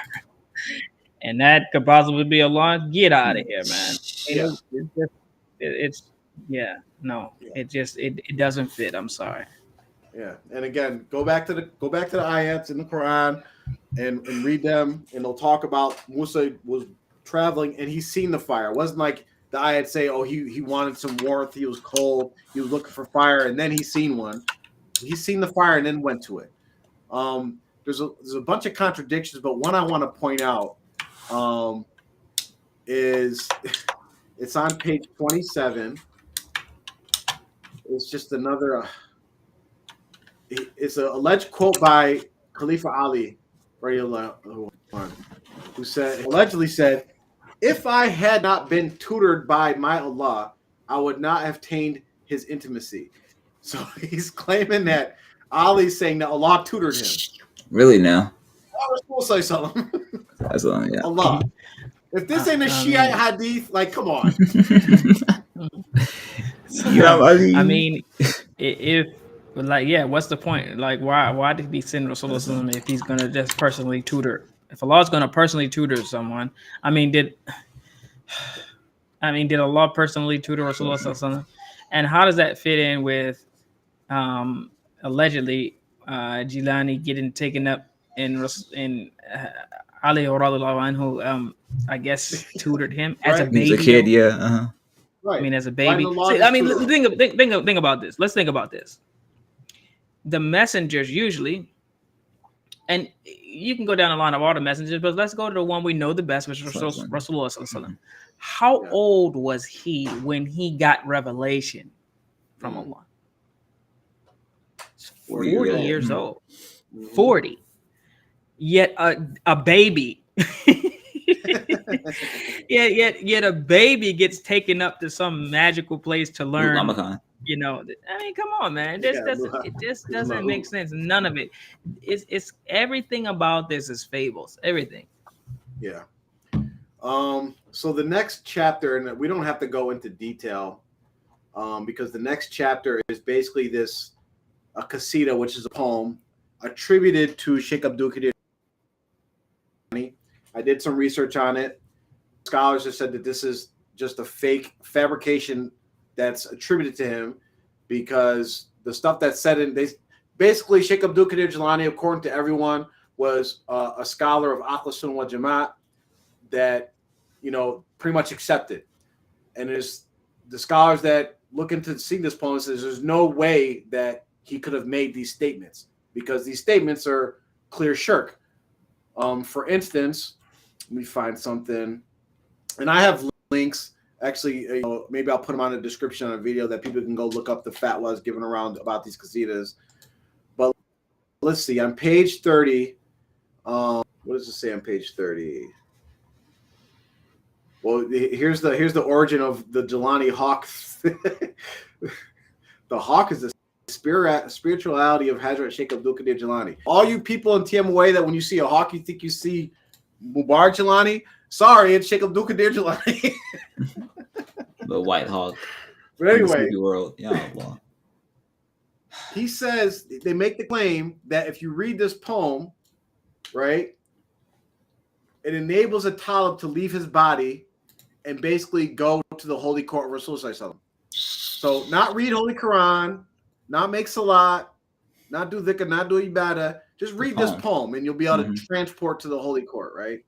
and that could possibly be Allah, get out of here, man. It doesn't fit. I'm sorry. Yeah, and again, go back to the ayats in the Quran and read them, and they'll talk about Musa was traveling and he's seen the fire. It wasn't like the ayats say, oh, he wanted some warmth, he was cold, he was looking for fire, and then he's seen one. He's seen the fire and then went to it. There's a bunch of contradictions, but one I want to point out is it's on page 27. It's just another. It's an alleged quote by Khalifa Ali, who allegedly said, "If I had not been tutored by my Allah, I would not have attained his intimacy." So he's claiming that Ali's saying that Allah tutored him. Really now? Rasul say something. That's all, yeah. Allah. If this ain't a Shiite hadith, like, come on. I mean, if like, yeah, what's the point? Like, why did he send Rasulullah if he's gonna just personally tutor? If Allah's gonna personally tutor someone, I mean, did Allah personally tutor Rasulullah? And how does that fit in with allegedly Jilani getting taken up in Ali radiallahu anhu, I guess tutored him as a baby. He was a kid, yeah. Uh-huh. Right. I mean, as a baby. See, I mean, think about this. Let's think about this. The messengers usually, and you can go down the line of all the messengers, but let's go to the one we know the best, which is Rasulullah. How old was he when he got revelation from Allah? 40 years old. 40. Yet a baby. yet a baby gets taken up to some magical place to learn. You know, I mean, come on, man. It just doesn't make sense. None of it. It's everything about this is fables. Everything. Yeah. So the next chapter, and we don't have to go into detail, because the next chapter is basically a qasida, which is a poem attributed to Sheikh Abdul Qadir. I did some research on it. Scholars have said that this is just a fake fabrication that's attributed to him, because the stuff that's said in basically Sheikh Abdul Qadir Jilani, according to everyone, was a scholar of Ahl Sunnah wal Jamaat that, you know, pretty much accepted. And there's the scholars that look into see this poem says there's no way that he could have made these statements, because these statements are clear shirk. For instance, let me find something, and I have links. Actually, maybe I'll put them on the description on a video that people can go look up the fatwas given around about these qasidas. But let's see, on page 30, what does it say on page 30? Well, here's the origin of the Jilani hawk. The hawk is the spirituality of Hazrat Sheikh Abdul Qadir Jilani. All you people in Tmoa that when you see a hawk, you think you see Mubarak Jilani. Sorry, it's Sheikh Abdul Qadir Jilani. The white hawk. But anyway, world. Yeah, well. He says they make the claim that if you read this poem, right, it enables a talib to leave his body and basically go to the holy court of Rasulullah. So not read Holy Quran, not make salat, not do dhikr, not do ibadah. Just read this poem and you'll be able to transport to the holy court, right?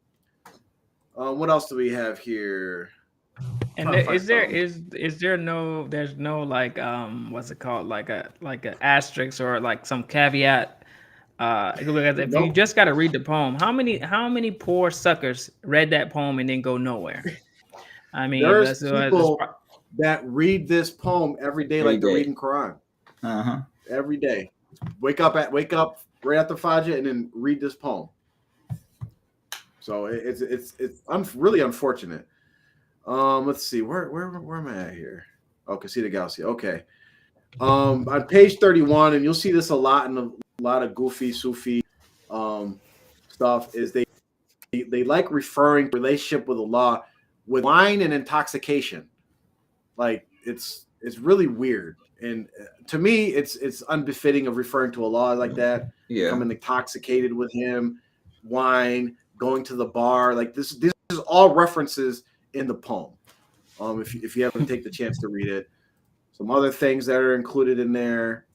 What else do we have here? And there's no like what's it called, like a asterisk or like some caveat. If you just got to read the poem, how many poor suckers read that poem and then go nowhere? I mean, there's people that read this poem every day like they're reading Quran. Every day, wake up right after Fajr and then read this poem. So it's really unfortunate. Let's see, where am I at here? Oh, Qasida Gausi. Okay. On page 31, and you'll see this a lot in a lot of goofy Sufi stuff, is they like referring to relationship with Allah with wine and intoxication. Like it's really weird. And to me, it's unbefitting of referring to Allah like that. Yeah. Becoming intoxicated with him, wine, going to the bar. Like this is all references in the poem. If you haven't take the chance to read it. Some other things that are included in there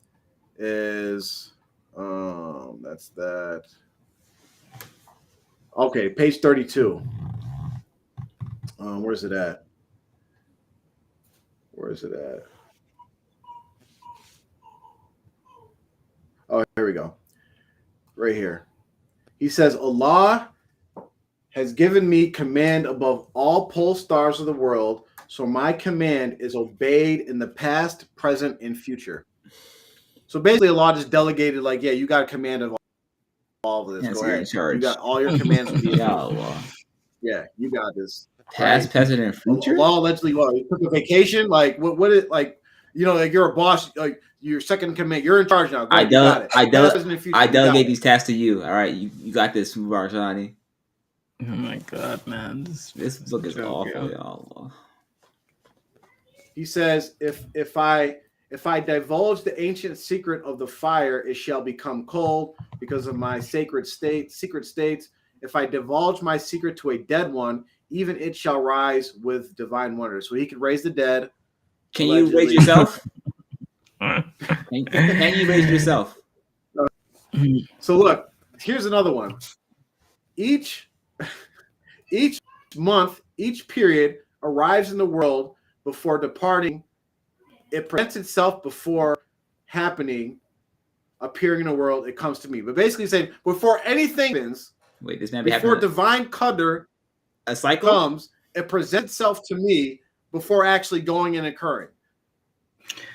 is that's that. Okay, page 32. Where's it at? Oh, here we go. Right here. He says, Allah has given me command above all pole stars of the world, so my command is obeyed in the past, present, and future. So basically, Allah just delegated, like, yeah, you got a command of all of this. Yes, Go you're in ahead. charge. You got all your commands from Ya Allah. Yeah, you got this. Past, Right? present, and future. Allah allegedly, what? You took a vacation? Like, what it like? You know, like you're a boss. Like your second command, you're in charge now. Go ahead, you got it. I delegate these tasks to you. All right, you got this, Mubarak. Oh my God, man! This book is joke, awful, yeah. Ya Allah. He says, if I divulge the ancient secret of the fire, it shall become cold because of my secret states. If I divulge my secret to a dead one, even it shall rise with divine wonder. So he can raise the dead. Can you raise yourself? Can you raise yourself? So look, here's another one. Each month, each period arrives in the world before departing. It presents itself before happening, appearing in the world. It comes to me. But basically saying, before anything happens, wait, this man before divine qadr a cycle comes, it presents itself to me before actually going and occurring.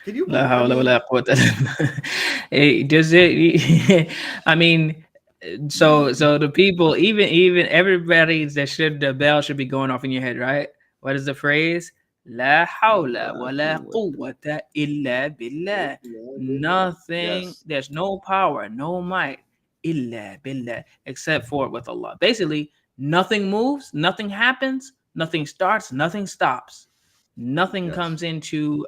Can you Hey, does it? I mean, so the people, even everybody the bell should be going off in your head, right? What is the phrase? La hawla wa la quwwata illa billah. Nothing. Yes. There's no power, no might, illa billah, except for with Allah. Basically, nothing moves, nothing happens, nothing starts, nothing stops, nothing comes into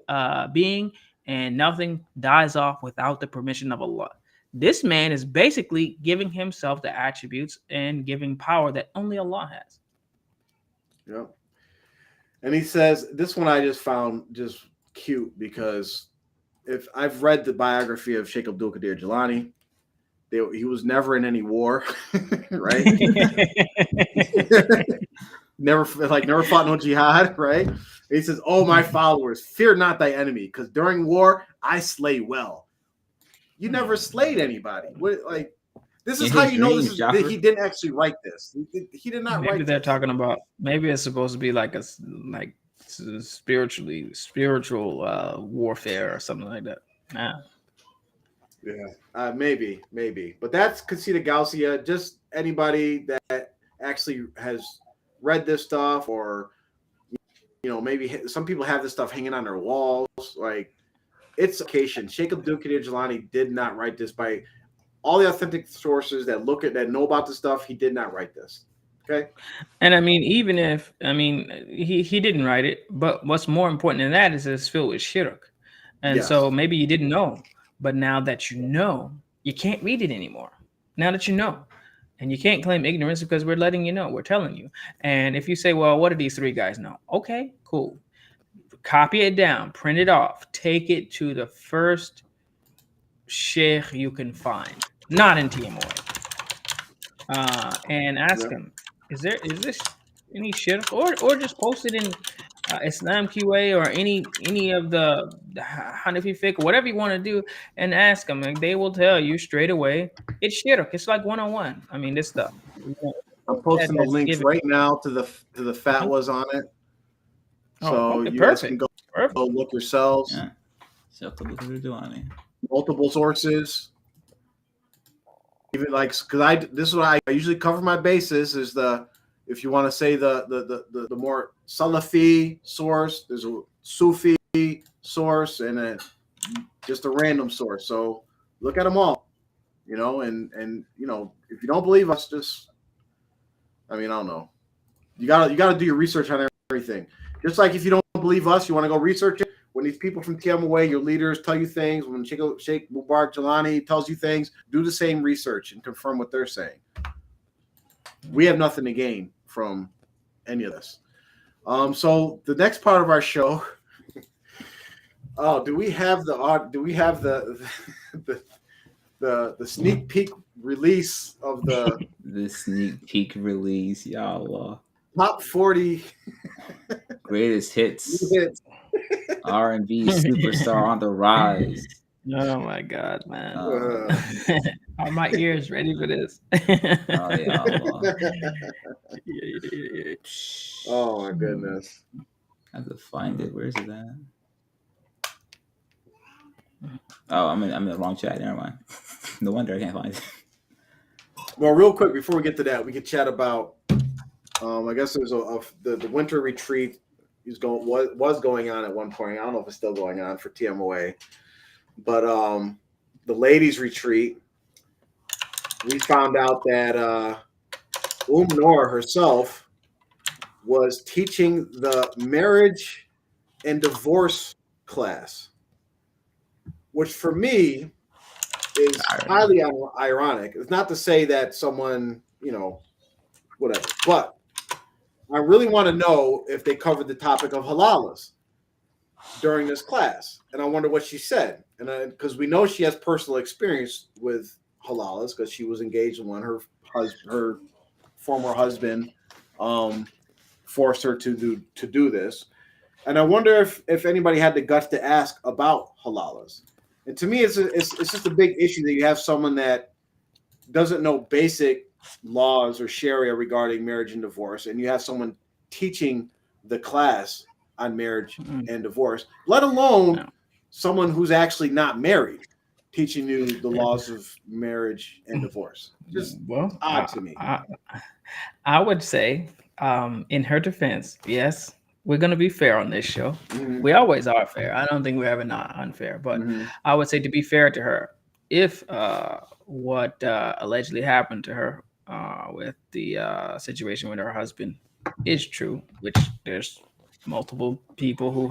being, and nothing dies off without the permission of Allah. This man is basically giving himself the attributes and giving power that only Allah has. Yeah. And he says, this one I just found just cute because if I've read the biography of Sheikh Abdul Qadir Jilani, he was never in any war, right? never fought no jihad, right? He says, "Oh, my followers, fear not thy enemy, because during war I slay well." You never slayed anybody. This is how you know that he didn't actually write this. He did not write. Maybe they're talking about. Maybe it's supposed to be like spiritual warfare or something like that. Nah. Yeah, maybe, but that's Qasida Gaussiya. Just anybody that actually has read this stuff, or maybe some people have this stuff hanging on their walls. Like, it's occasion. Sheikh Abdul Qadir Jilani did not write this. By all the authentic sources that know about the stuff, he did not write this. Okay. And I mean, even if he didn't write it, but what's more important than that is it's filled with shirk. And so maybe you didn't know, but now that you know, you can't read it anymore. Now that you know, and you can't claim ignorance because we're letting you know, we're telling you. And if you say, well, what do these three guys know? Okay, cool. Copy it down, print it off, take it to the first sheikh you can find, not in Tmoa, and ask him, is this any shirk, or just post it in Islam QA or any of the Hanafi fiqh, whatever you want to do, and ask them. Like, they will tell you straight away it's shirk. It's like 101. I mean, this stuff. I'm posting the links right now to the fatwas on it. So you guys can go look yourselves. Yeah. Multiple sources. Even because this is what I usually cover my bases is if you want to say the more Salafi source, there's a Sufi source and just a random source. So look at them all, and if you don't believe us, I don't know. You gotta do your research on everything. Just like if you don't believe us, you want to go research it. When these people from TMOA, your leaders, tell you things, when Sheikh Mubarak Jilani tells you things, do the same research and confirm what they're saying. We have nothing to gain from any of this. So the next part of our show. Do we have the sneak peek release of the sneak peek release, Ya Allah. Top 40 greatest hits. R&B superstar on the rise. Oh my God, man! Are my ears ready for this? Oh yeah. Oh my goodness! I have to find it. Where is it at? Oh, I'm in the wrong chat. Never mind. No wonder I can't find it. Well, real quick before we get to that, we could chat about. I guess there's the winter retreat was going on at one point. I don't know if it's still going on for TMOA, but the ladies' retreat. We found out that Noor herself was teaching the marriage and divorce class, which for me is highly ironic. It's not to say that someone, whatever, but I really want to know if they covered the topic of halalas during this class. And I wonder what she said. And because we know she has personal experience with halalas because she was engaged in one. Her former husband forced her to do this. And I wonder if anybody had the guts to ask about halalas. And to me, it's just a big issue that you have someone that doesn't know basic laws or Sharia regarding marriage and divorce, and you have someone teaching the class on marriage and divorce, let alone someone who's actually not married teaching you the laws of marriage and divorce. Just odd to me. I would say, in her defense, yes, we're going to be fair on this show. Mhm. We always are fair. I don't think we're ever not unfair. But I would say, to be fair to her, if what allegedly happened to her with the situation with her husband is true, which there's multiple people who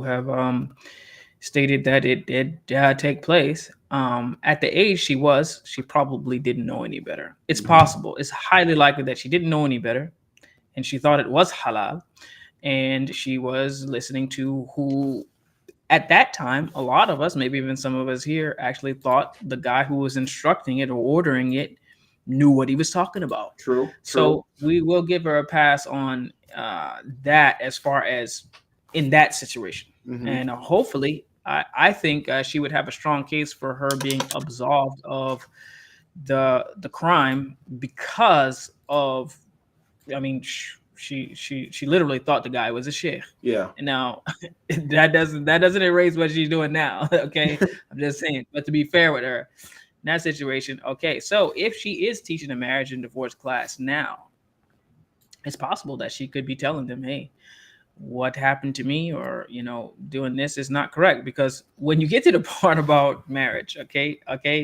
have stated that it did take place. At the age she probably didn't know any better. It's possible. It's highly likely that she didn't know any better, and she thought it was halal, and she was listening to who, at that time, a lot of us, maybe even some of us here, actually thought the guy who was instructing it or ordering it knew what he was talking about. True. So we will give her a pass on that as far as in that situation. And hopefully, I think she would have a strong case for her being absolved of the crime because of, I mean, she literally thought the guy was a sheikh. Yeah. And now that doesn't erase what she's doing now. Okay, I'm just saying. But to be fair with her, in that situation, okay. So if she is teaching a marriage and divorce class now, it's possible that she could be telling them, hey, what happened to me, or doing this is not correct. Because when you get to the part about marriage, okay,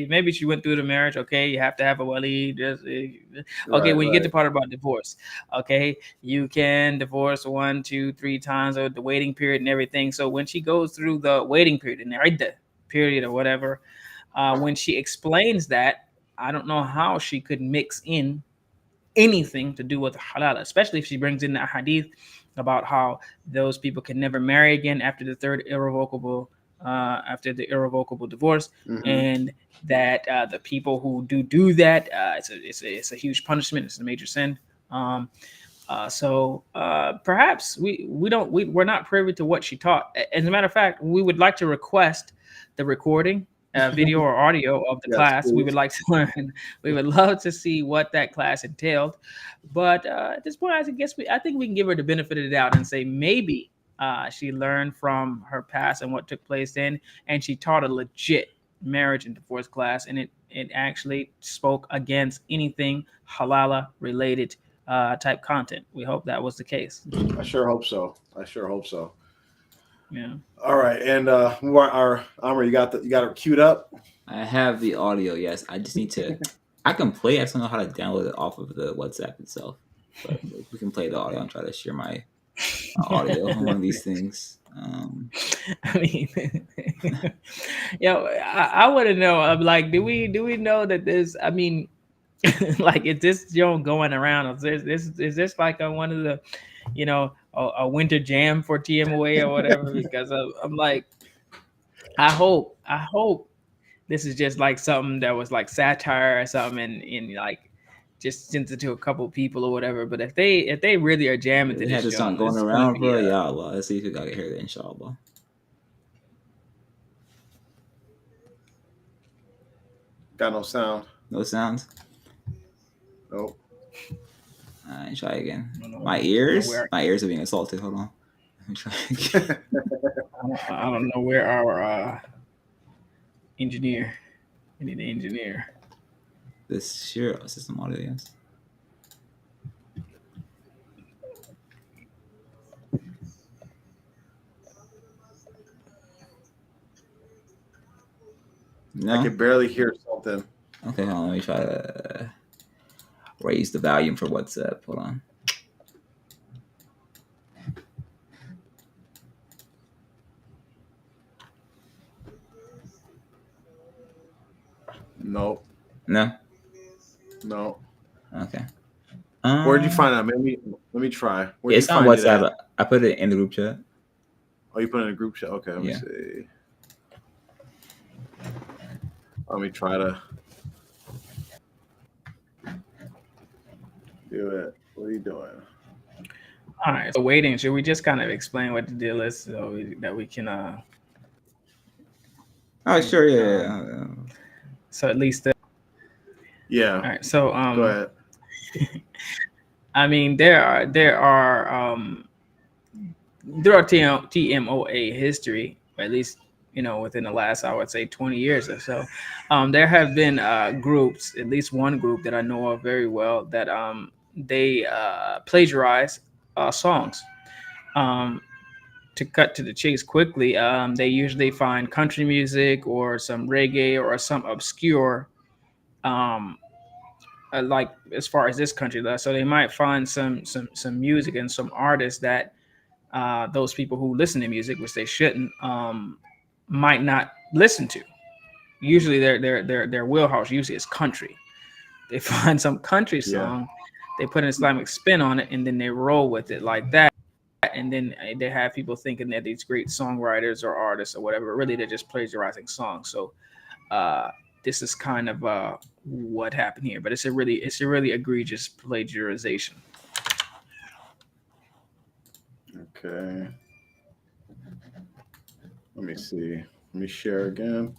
maybe she went through the marriage, okay, you have to have a wali, when you get to the part about divorce, okay, you can divorce 1, 2, 3 times, or the waiting period and everything. So when she goes through the waiting period and the iddah period or whatever, when she explains that, I don't know how she could mix in anything to do with halal, especially if she brings in the hadith about how those people can never marry again after the third irrevocable divorce, and that the people who do that, it's a huge punishment. It's a major sin. So perhaps we're not privy to what she taught. As a matter of fact, we would like to request the recording, video or audio of the class. Please. We would like to learn. We would love to see what that class entailed. But at this point, I think we can give her the benefit of the doubt and say maybe she learned from her past and what took place then, and she taught a legit marriage and divorce class, and it actually spoke against anything halala related type content. We hope that was the case. I sure hope so. Yeah. All right, and our Amr, you got her queued up. I have the audio. Yes, I just need to. I can play. I just don't know how to download it off of the WhatsApp itself. But we can play the audio and try to share my audio on one of these things. I mean, I want to know. I'm like, do we know that this? I mean, like, is this going around? Is this like one of the, a winter jam for TMOA or whatever? Because I'm like, I hope this is just like something that was like satire or something, and like just sent it to a couple people or whatever. But if they really are jamming to They had this this show, song going this is around, gonna bro. be, Yeah, Allah. Let's see if we got to hear that, inshallah. Got no sound. No sounds. Nope. Try again. I don't know. My ears are being assaulted. Hold on. Let me try again. I don't know where our Engineer. We need an engineer. This sheer system audio, yes. No. I can barely hear something. Okay, hold on. Let me try to raise the volume for WhatsApp. Hold on. No. No. No. Okay. Where'd you find that? Let me try. Where'd It's you on find it WhatsApp. at? I put it in the group chat. Oh, you put it in a group chat. Okay, let me Yeah. see. Let me try to do it. What are you doing? All right. So waiting. Should we just kind of explain what the deal is so that we can Oh, sure. Yeah. so at least Yeah. all right. So Go ahead. I mean there are TMOA history, at least within the last, I would say, 20 years or so. There have been groups, at least one group that I know of very well, that they plagiarize songs. To cut to the chase quickly, they usually find country music or some reggae or some obscure, um, like as far as this country does. So they might find some music and some artists that those people who listen to music, which they shouldn't, might not listen to. Usually, their wheelhouse usually is country. They find some country song, they put an Islamic spin on it, and then they roll with it like that. And then they have people thinking that these great songwriters or artists or whatever, really they're just plagiarizing songs. So this is kind of what happened here, but it's a really egregious plagiarization. Okay. Let me see. Let me share again.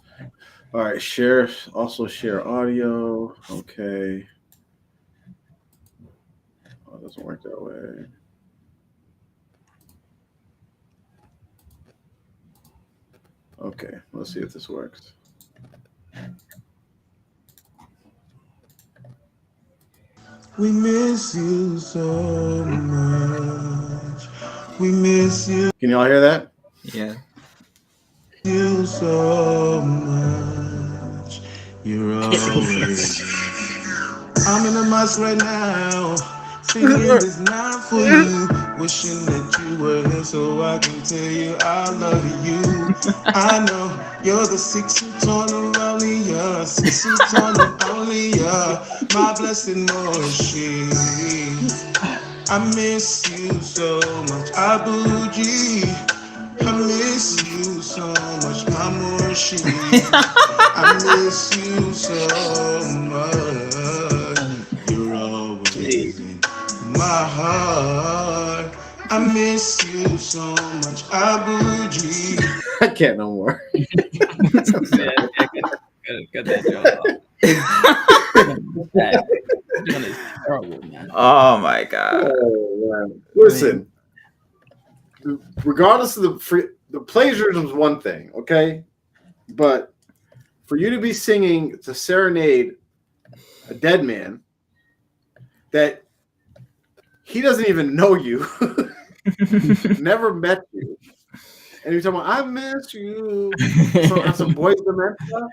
All right, share. Also share audio. Okay. Oh, it doesn't work that way. Okay, let's see if this works. We miss you so much. We miss you. Can y'all hear that? Yeah. You so much. You're always. I'm in a mess right now. Singing this night for you. Wishing that you were here so I can tell you I love you. I know you're the 6 foot tall and only ya. 6 foot tall and only ya. My blessed Nasheed. I miss you so much. Abuji. I miss you so much, my Murshid. I miss you so much. You're always in my heart. I miss you so much, Abuji. I can't no more. Cut that joke off. That is terrible, man. Oh my god. Oh, listen, regardless of the plagiarism is one thing, okay? But for you to be singing to serenade a dead man that he doesn't even know you, never met you, and you're talking about, I miss you, some boys dementia.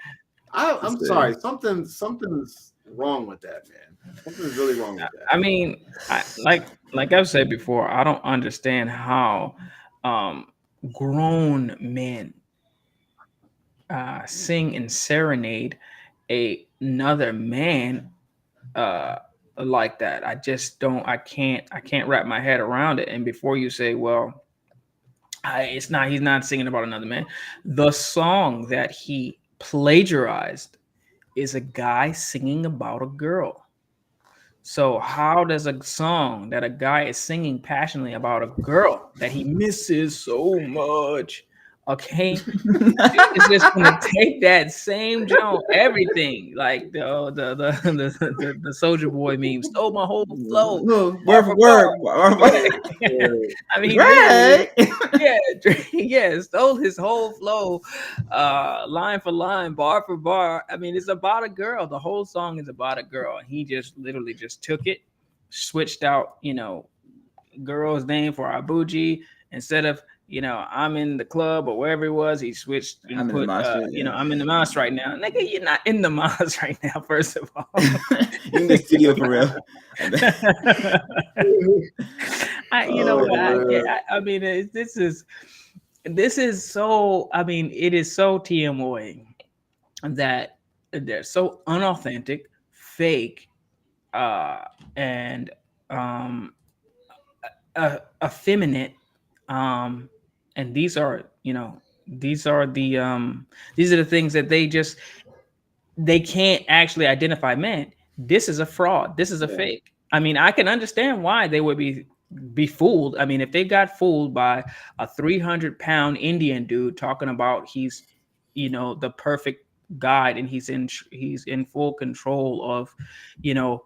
I'm sorry, something's wrong with that, man. Something's really wrong with that. I mean, like I've said before, I don't understand how grown men sing and serenade another man like that. I just don't. I can't wrap my head around it. And before you say, well, it's not. He's not singing about another man. The song that he plagiarized is a guy singing about a girl. So how does a song that a guy is singing passionately about a girl that he misses so much Okay, it's just gonna take that same jump, everything like the Soldier Boy meme stole my whole flow, No, bar word for for bar. word. Word for Yeah. I mean, literally, Right. yeah, yeah, stole his whole flow, line for line, bar for bar. I mean, it's about a girl. The whole song is about a girl, and he just literally just took it, switched out, girl's name for Abuji instead of I'm in the club or wherever it was. He switched and I'm in the put mosh pit. Yeah. I'm in the mosque right now. Nigga, you're not in the mosque right now. First of all, In the studio for real. you know what man. I mean this is so, I mean, it is so TMOing that they're so unauthentic, fake, and um effeminate, um and these are the things that they can't actually identify. Man, this is a fraud, this is a fake. I mean, I can understand why they would be fooled. I mean, if they got fooled by a 300-pound Indian dude talking about he's the perfect guide, and he's in full control of you know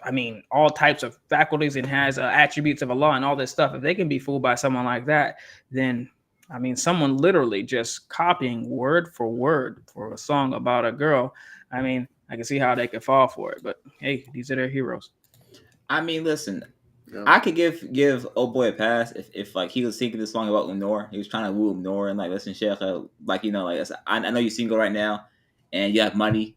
I mean, all types of faculties, and has attributes of Allah and all this stuff. If they can be fooled by someone like that, then I mean, someone literally just copying word for word for a song about a girl. I mean, I can see how they could fall for it. But hey, these are their heroes. I mean, listen, Yeah. I could give old boy a pass if like he was singing this song about Lenore. He was trying to woo Lenore and like, listen, Sheikh, like like I know you're single right now, and you have money.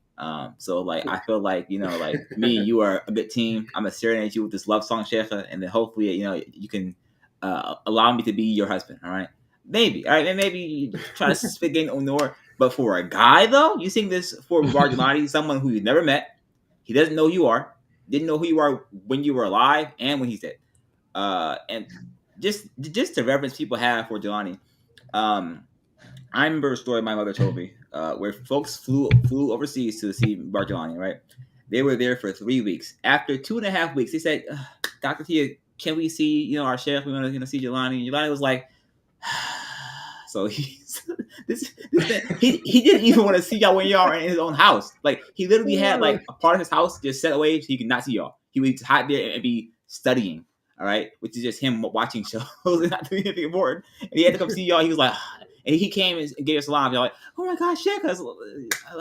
So like I feel like like me and you are a good team. I'm gonna serenade you with this love song, Sheikh, and then hopefully you can allow me to be your husband. All right, maybe. All right, and maybe you try to spit in Lenore. But for a guy though, you sing this for Bargelani, someone who you never met. He doesn't know who you are. Didn't know who you are when you were alive and when he's dead. And just to reverence people have for Jelani. I remember a story my mother told me where folks flew overseas to see Bargelani, right? They were there for 3 weeks. After 2.5 weeks, they said, Dr. Tia, can we see, our chef? We want to see Jelani. And Jelani was like, so he didn't even want to see y'all when y'all are in his own house. Like he literally had like a part of his house just set away so he could not see y'all. He would hide there and be studying. All right, which is just him watching shows and not doing anything important. And he had to come see y'all. He was like, and he came and gave us salam. Y'all like, oh my gosh, Sheikh,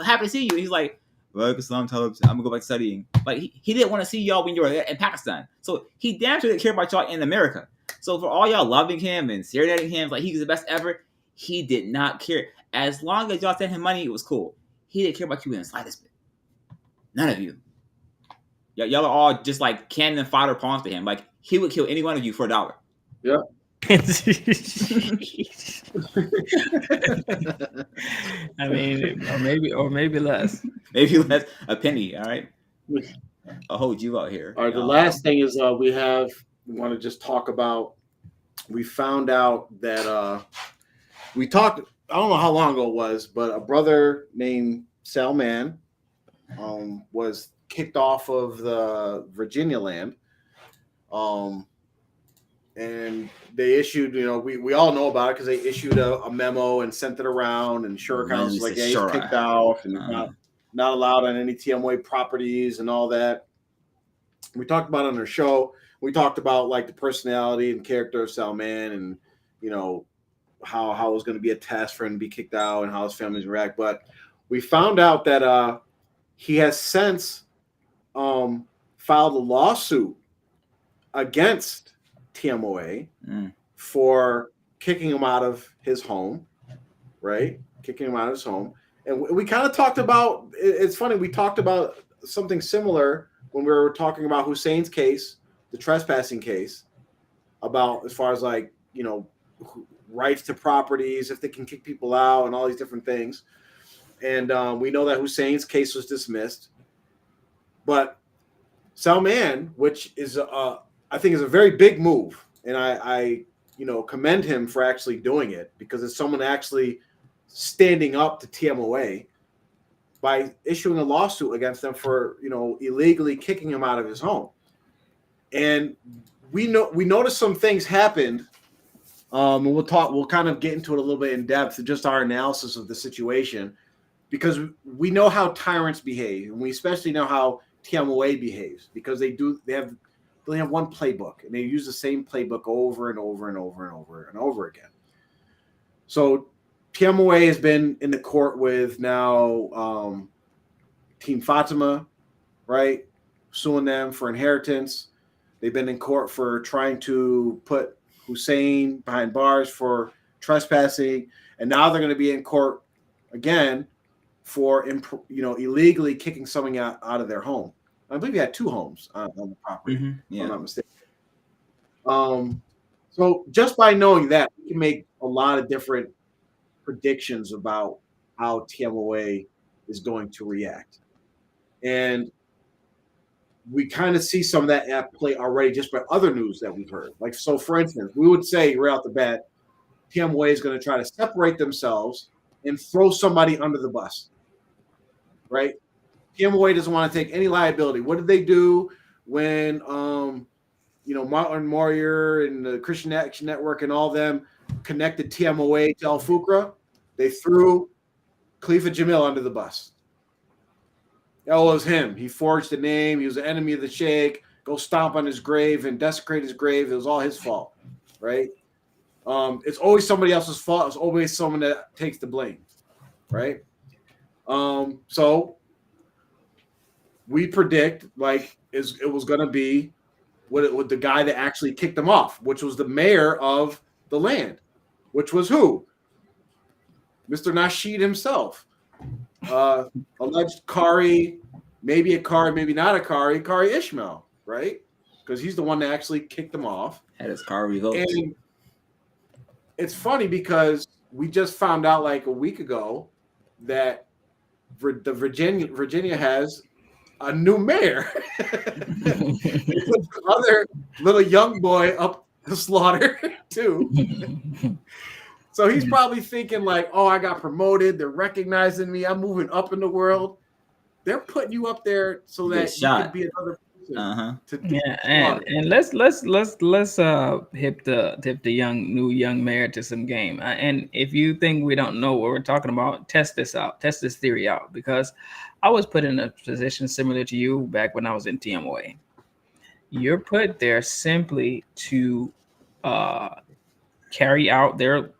happy to see you. And he's like, well, salam, I'm gonna go back to studying. Like he didn't want to see y'all when you were in Pakistan. So he damn sure didn't care about y'all in America. So for all y'all loving him and serenading him, like he was the best ever, he did not care. As long as y'all sent him money, it was cool. He didn't care about you in the slightest bit. None of you. Y'all are all just like cannon fodder pawns to him. Like he would kill any one of you for $1. Yeah. I mean, or maybe less. Maybe less, a penny. All right. I'll hold you out here. All right. The last thing is we want to just talk about. We found out that we talked. I don't know how long ago it was, but a brother named Salman was kicked off of the Virginia land. And they issued, we all know about it because they issued a memo and sent it around, and Shirk was like, he's kicked out and not allowed on any TMOA properties and all that. We talked about it on our show. We talked about like the personality and character of Salman, and how it was going to be a test for him to be kicked out and how his family's react. But we found out that he has since filed a lawsuit against TMOA for kicking him out of his home, right? Kicking him out of his home. And we kind of talked about, it's funny, we talked about something similar when we were talking about Hussein's case, the trespassing case, about as far as like, rights to properties, if they can kick people out and all these different things. And we know that Hussein's case was dismissed. But Salman, which is I think is a very big move, and I commend him for actually doing it, because it's someone actually standing up to TMOA by issuing a lawsuit against them for illegally kicking him out of his home. And we noticed some things happened And we'll kind of get into it a little bit in depth, just our analysis of the situation, because we know how tyrants behave, and we especially know how Tmoa behaves, because they have one playbook, and they use the same playbook over and over and over and over and over again. So Tmoa has been in the court with now Team Fatima, right, suing them for inheritance. They've been in court for trying to put Hussein behind bars for trespassing, and now they're going to be in court again for illegally kicking someone out of their home. I believe he had 2 homes on the property, if I'm not mistaken. So just by knowing that, we can make a lot of different predictions about how Tmoa is going to react. And we kind of see some of that at play already just by other news that we've heard. Like, so for instance, we would say right out the bat, Tmoa is going to try to separate themselves and throw somebody under the bus, right? Tmoa doesn't want to take any liability. What did they do when, Martin Moyer and the Christian Action Network and all of them connected Tmoa to Al Fukra? They threw Khalifa Jamil under the bus. That was him. He forged the name. He was an enemy of the Sheikh. Go stomp on his grave and desecrate his grave. It was all his fault, right? It's always somebody else's fault. It's always someone that takes the blame, right? So we predict it was going to be with the guy that actually kicked them off, which was the mayor of the land, which was who? Mr. Nasheed himself. Alleged Qari, maybe a Qari, maybe not a Qari Ishmael, right? Because he's the one that actually kicked them off. Had his car revoked. And it's funny because we just found out like a week ago that Virginia has a new mayor. Other little young boy up the slaughter too. So he's probably thinking like, oh, I got promoted. They're recognizing me. I'm moving up in the world. They're putting you up there so that you can be another person. And let's hip the new young mayor to some game. And if you think we don't know what we're talking about, test this theory out, because I was put in a position similar to you back when I was in Tmoa. You're put there simply to carry out their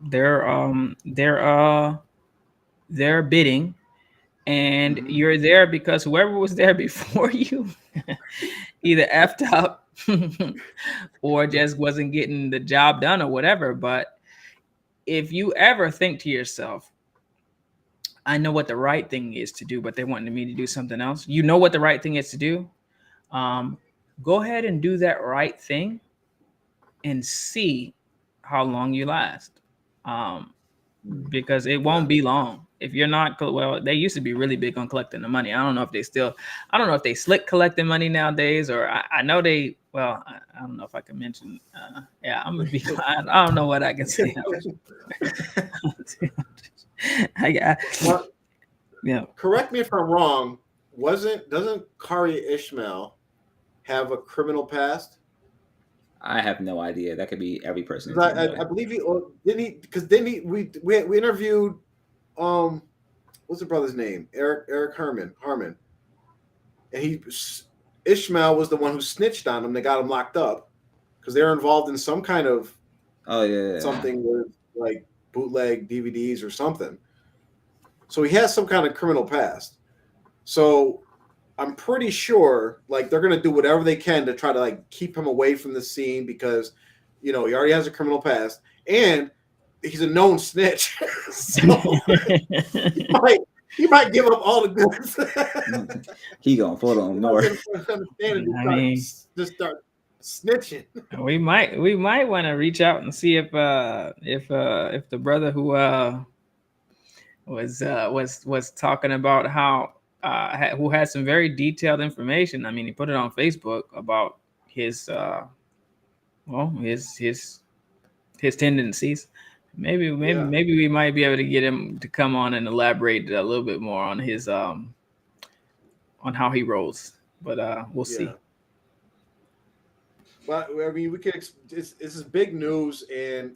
bidding, and you're there because whoever was there before you either effed up or just wasn't getting the job done or whatever. But if you ever think to yourself, I know what the right thing is to do, but they wanted me to do something else. You know what the right thing is to do. Go ahead and do that right thing and see how long you last. Because it won't be long. If you're not, well, they used to be really big on collecting the money. I don't know if they slick collecting money nowadays, or I know they, well, I don't know if I can mention, I'm going to be, I don't know what I can say. Correct me if I'm wrong. Doesn't Qari Ishmael have a criminal past? I have no idea. That could be every person. I believe he didn't he, because then we interviewed what's the brother's name? Eric Harmon, and Ishmael was the one who snitched on him. They got him locked up because they were involved in some kind of something with like bootleg DVDs or something. So he has some kind of criminal past. So I'm pretty sure like they're gonna do whatever they can to try to like keep him away from the scene because he already has a criminal past and he's a known snitch. So he might give up all the goods. He gonna put on more. Just start snitching. We might want to reach out and see if the brother who was talking about how who had some very detailed information. I mean, he put it on Facebook about his his tendencies. Maybe we might be able to get him to come on and elaborate a little bit more on his on how he rolls. But we'll see. But I mean, we could. This is big news, and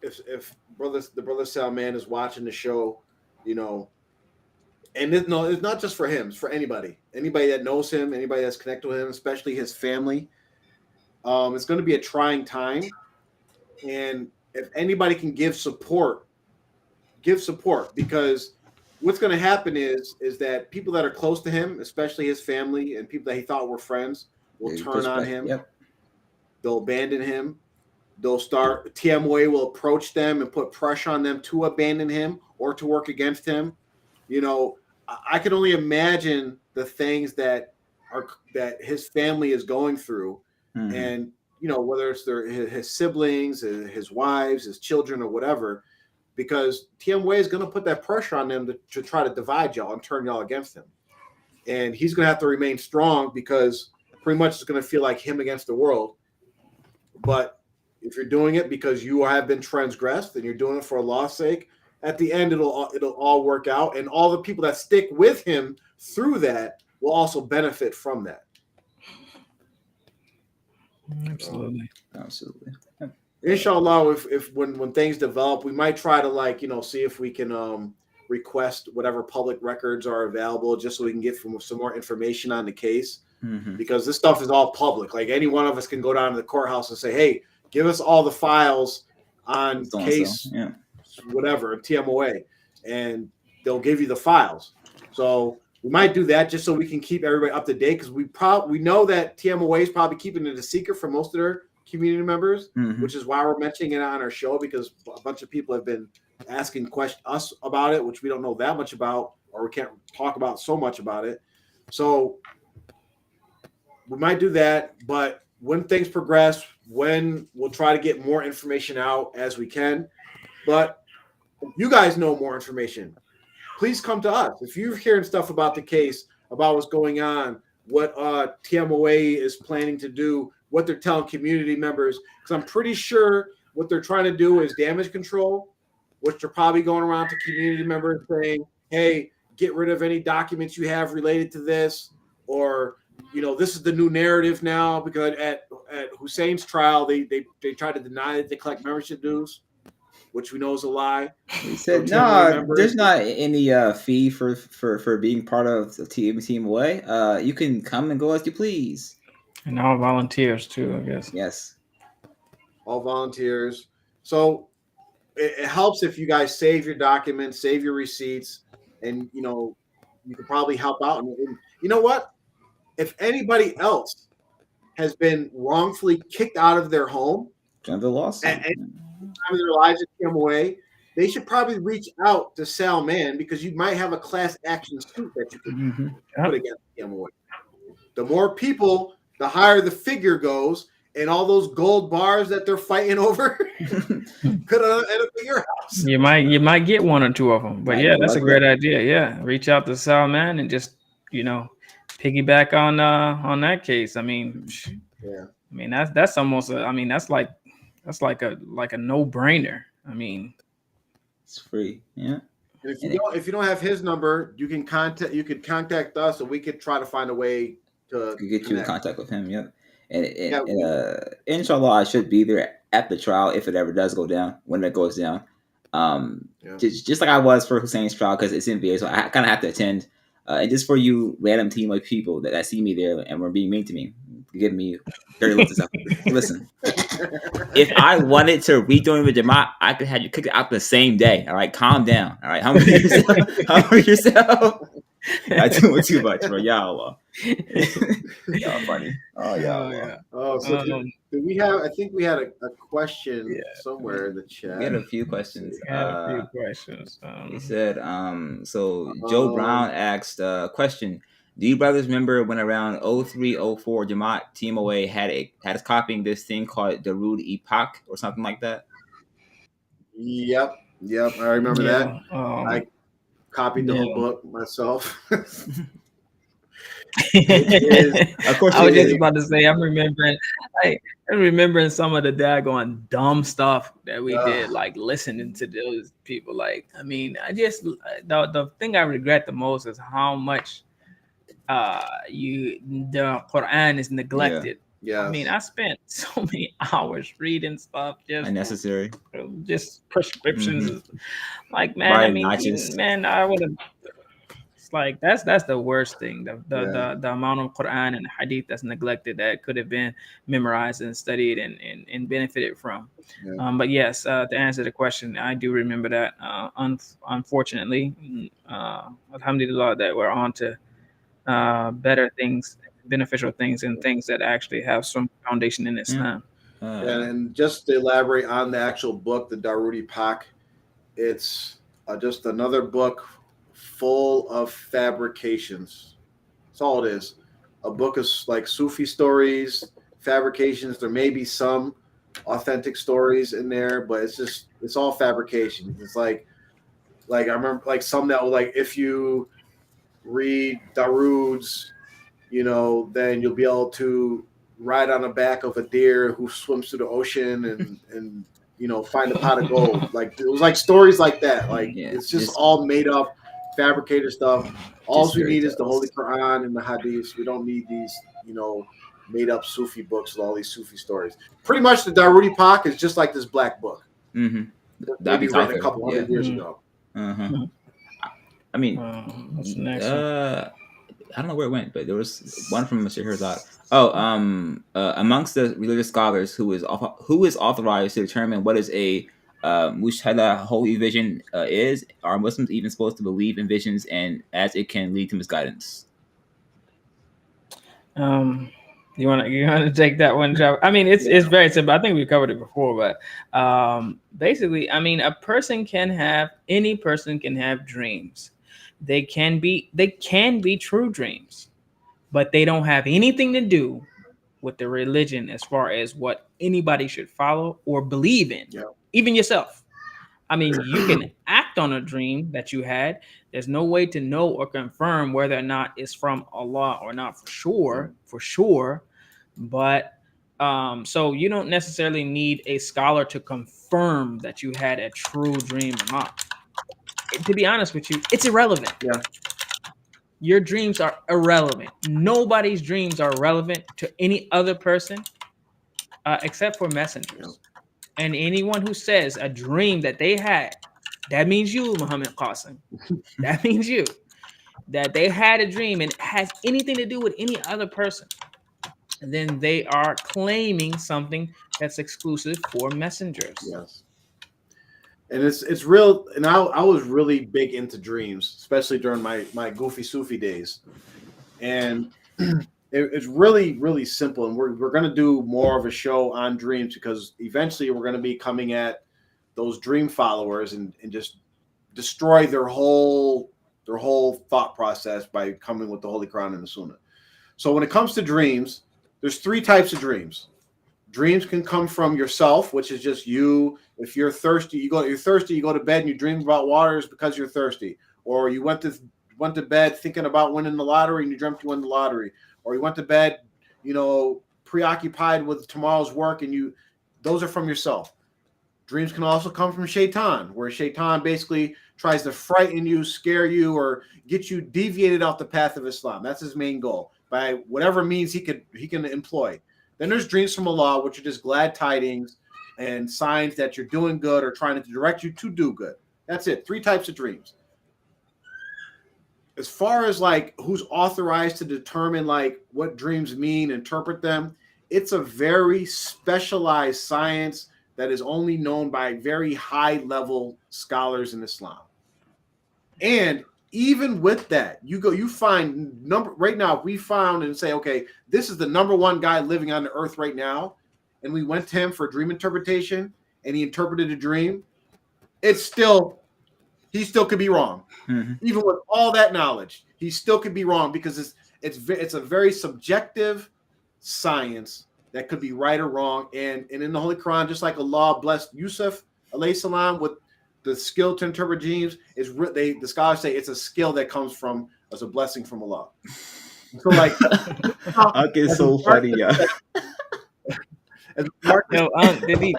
if the brother Salman is watching the show, you know, and it's not just for him; it's for anybody that knows him, anybody that's connected with him, especially his family. It's going to be a trying time, and if anybody can give support because what's going to happen is that people that are close to him, especially his family and people that he thought were friends, will turn on him. Yep. They'll abandon him. They'll start. Tmoa will approach them and put pressure on them to abandon him or to work against him. You know, I can only imagine the things that his family is going through, and you know, whether it's his siblings, his wives, his children, or whatever. Because Tmoa is going to put that pressure on them to try to divide y'all and turn y'all against him. And he's going to have to remain strong because pretty much it's going to feel like him against the world. But if you're doing it because you have been transgressed and you're doing it for Allah's sake, at the end it'll all work out. And all the people that stick with him through that will also benefit from that. Absolutely. Absolutely. Inshallah, if when things develop, we might try to see if we can request whatever public records are available, just so we can get some more information on the case. Because this stuff is all public. Like any one of us can go down to the courthouse and say, "Hey, give us all the files on case whatever Tmoa," and they'll give you the files. So we might do that just so we can keep everybody up to date, because we know that Tmoa is probably keeping it a secret for most of their community members, which is why we're mentioning it on our show, because a bunch of people have been asking us about it, which we don't know that much about, or we can't talk about so much about it. So we might do that, but when things progress, we'll try to get more information out as we can. But if you guys know more information, please come to us. If you're hearing stuff about the case, about what's going on, what Tmoa is planning to do, what they're telling community members, because I'm pretty sure what they're trying to do is damage control, which they're probably going around to community members saying, "Hey, get rid of any documents you have related to this," or, you know, this is the new narrative now, because at Hussein's trial, they tried to deny that they collect membership dues, which we know is a lie. He said, "No, there's not any fee for being part of the Team Away. You can come and go as you please." And all volunteers too, I guess. Yes. All volunteers. So it helps if you guys save your documents, save your receipts, and, you know, you can probably help out. And you know what? If anybody else has been wrongfully kicked out of their home, Join the lawsuit. and time of their lives at Tmoa, they should probably reach out to Salman, because you might have a class action suit that you could put against Tmoa. The more people, the higher the figure goes, and all those gold bars that they're fighting over could end up in your house. You might get one or two of them, but yeah, that's a great idea. Yeah, reach out to Salman and just, you know, piggyback on that case. I mean, yeah. I mean that's almost that's like a no-brainer. I mean, it's free. Yeah. And if you don't have his number, you could contact us, and we could try to find a way to get you in contact with him. Yep. And inshallah, I should be there at the trial if it ever does go down, when it goes down. Just like I was for Hussein's trial, because it's in VA, so I kind of have to attend. And just for you random team of people that see me there and were being mean to me, giving me dirty looks and stuff. Listen, if I wanted to rejoin the Jamaat, I could have you kick it out the same day. All right, calm down. All right, humble yourself. I do it too much, bro. Y'all funny. Oh, yeah. Oh, so did we have? I think we had a question somewhere in the chat. We had a few questions. He said, so Joe Brown asked a question. Do you brothers remember when around 0304 Jamaat Tmoa had us copying this thing called Darood Epoch or something like that? Yep. I remember that. I copied the whole book myself. Of course, I was just about to say, I'm remembering some of the daggone dumb stuff that we did, like listening to those people. Like, I mean, the thing I regret the most is how much the Quran is neglected I mean, I spent so many hours reading stuff Unnecessary. just prescriptions. Like, man, I Buying mean, notches. man, I would have. It's like that's the worst thing. The amount of Quran and Hadith that's neglected that could have been memorized and studied and benefited from. Yeah. But yes, to answer the question, I do remember that. Unfortunately, alhamdulillah, that we're on to better things, beneficial things, and things that actually have some foundation in Islam. And just to elaborate on the actual book, the Darudi Pak, it's just another book full of fabrications. That's all it is. A book of like Sufi stories, fabrications. There may be some authentic stories in there, but it's all fabrications. It's like I remember like some that were like, if you read Darudes, then you'll be able to ride on the back of a deer who swims through the ocean and find a pot of gold. Like it was like stories like that. Like it's just all made up, fabricated stuff. All we need is the Holy Quran and the Hadiths. We don't need these, made up Sufi books with all these Sufi stories. Pretty much the Darudi Pak is just like this black book. Mm-hmm. That'd be written a couple hundred years ago. Uh-huh. I mean, I don't know where it went, but there was one from Mr. Herzog. Amongst the religious scholars who is authorized to determine what is a mushahada, holy vision, are Muslims even supposed to believe in visions and as it can lead to misguidance? You want to take that one, Joe? I mean, it's very simple. I think we covered it before, but basically, I mean, any person can have dreams. They can be true dreams, but they don't have anything to do with the religion as far as what anybody should follow or believe in, even yourself. I mean, you can act on a dream that you had. There's no way to know or confirm whether or not it's from Allah or not for sure. But so you don't necessarily need a scholar to confirm that you had a true dream or not. To be honest with you, it's irrelevant. Yeah. Your dreams are irrelevant. Nobody's dreams are relevant to any other person except for messengers. And anyone who says a dream that they had, that means you, Muhammad Qasim. That means you. That they had a dream and it has anything to do with any other person. And then they are claiming something that's exclusive for messengers. Yes. And it's real. And I was really big into dreams, especially during my goofy Sufi days. And it's really, really simple. And we're going to do more of a show on dreams because eventually we're going to be coming at those dream followers and just destroy their whole thought process by coming with the Holy Quran and the Sunnah. So when it comes to dreams, there's 3 types of dreams. Dreams can come from yourself, which is just you. If you're thirsty, you go to bed and you dream about water is because you're thirsty. Or you went to bed thinking about winning the lottery and you dreamt you won the lottery. Or you went to bed, preoccupied with tomorrow's work and those are from yourself. Dreams can also come from Shaitan, where Shaitan basically tries to frighten you, scare you, or get you deviated off the path of Islam. That's his main goal by whatever means he can employ. Then there's dreams from Allah, which are just glad tidings and signs that you're doing good or trying to direct you to do good. That's it. 3 types of dreams. As far as like who's authorized to determine like what dreams mean, interpret them, it's a very specialized science that is only known by very high level scholars in Islam. And even with that, you find right now, if we found and say, okay, this is the number 1 guy living on the earth right now, and we went to him for dream interpretation, and he interpreted a dream, he still could be wrong. Mm-hmm. Even with all that knowledge, he still could be wrong because it's a very subjective science that could be right or wrong. And in the Holy Quran, just like Allah blessed Yusuf alayhi salam with the skill to interpret dreams, the scholars say it's a skill that comes from as a blessing from Allah. So like, okay, so funny, yeah. Did he?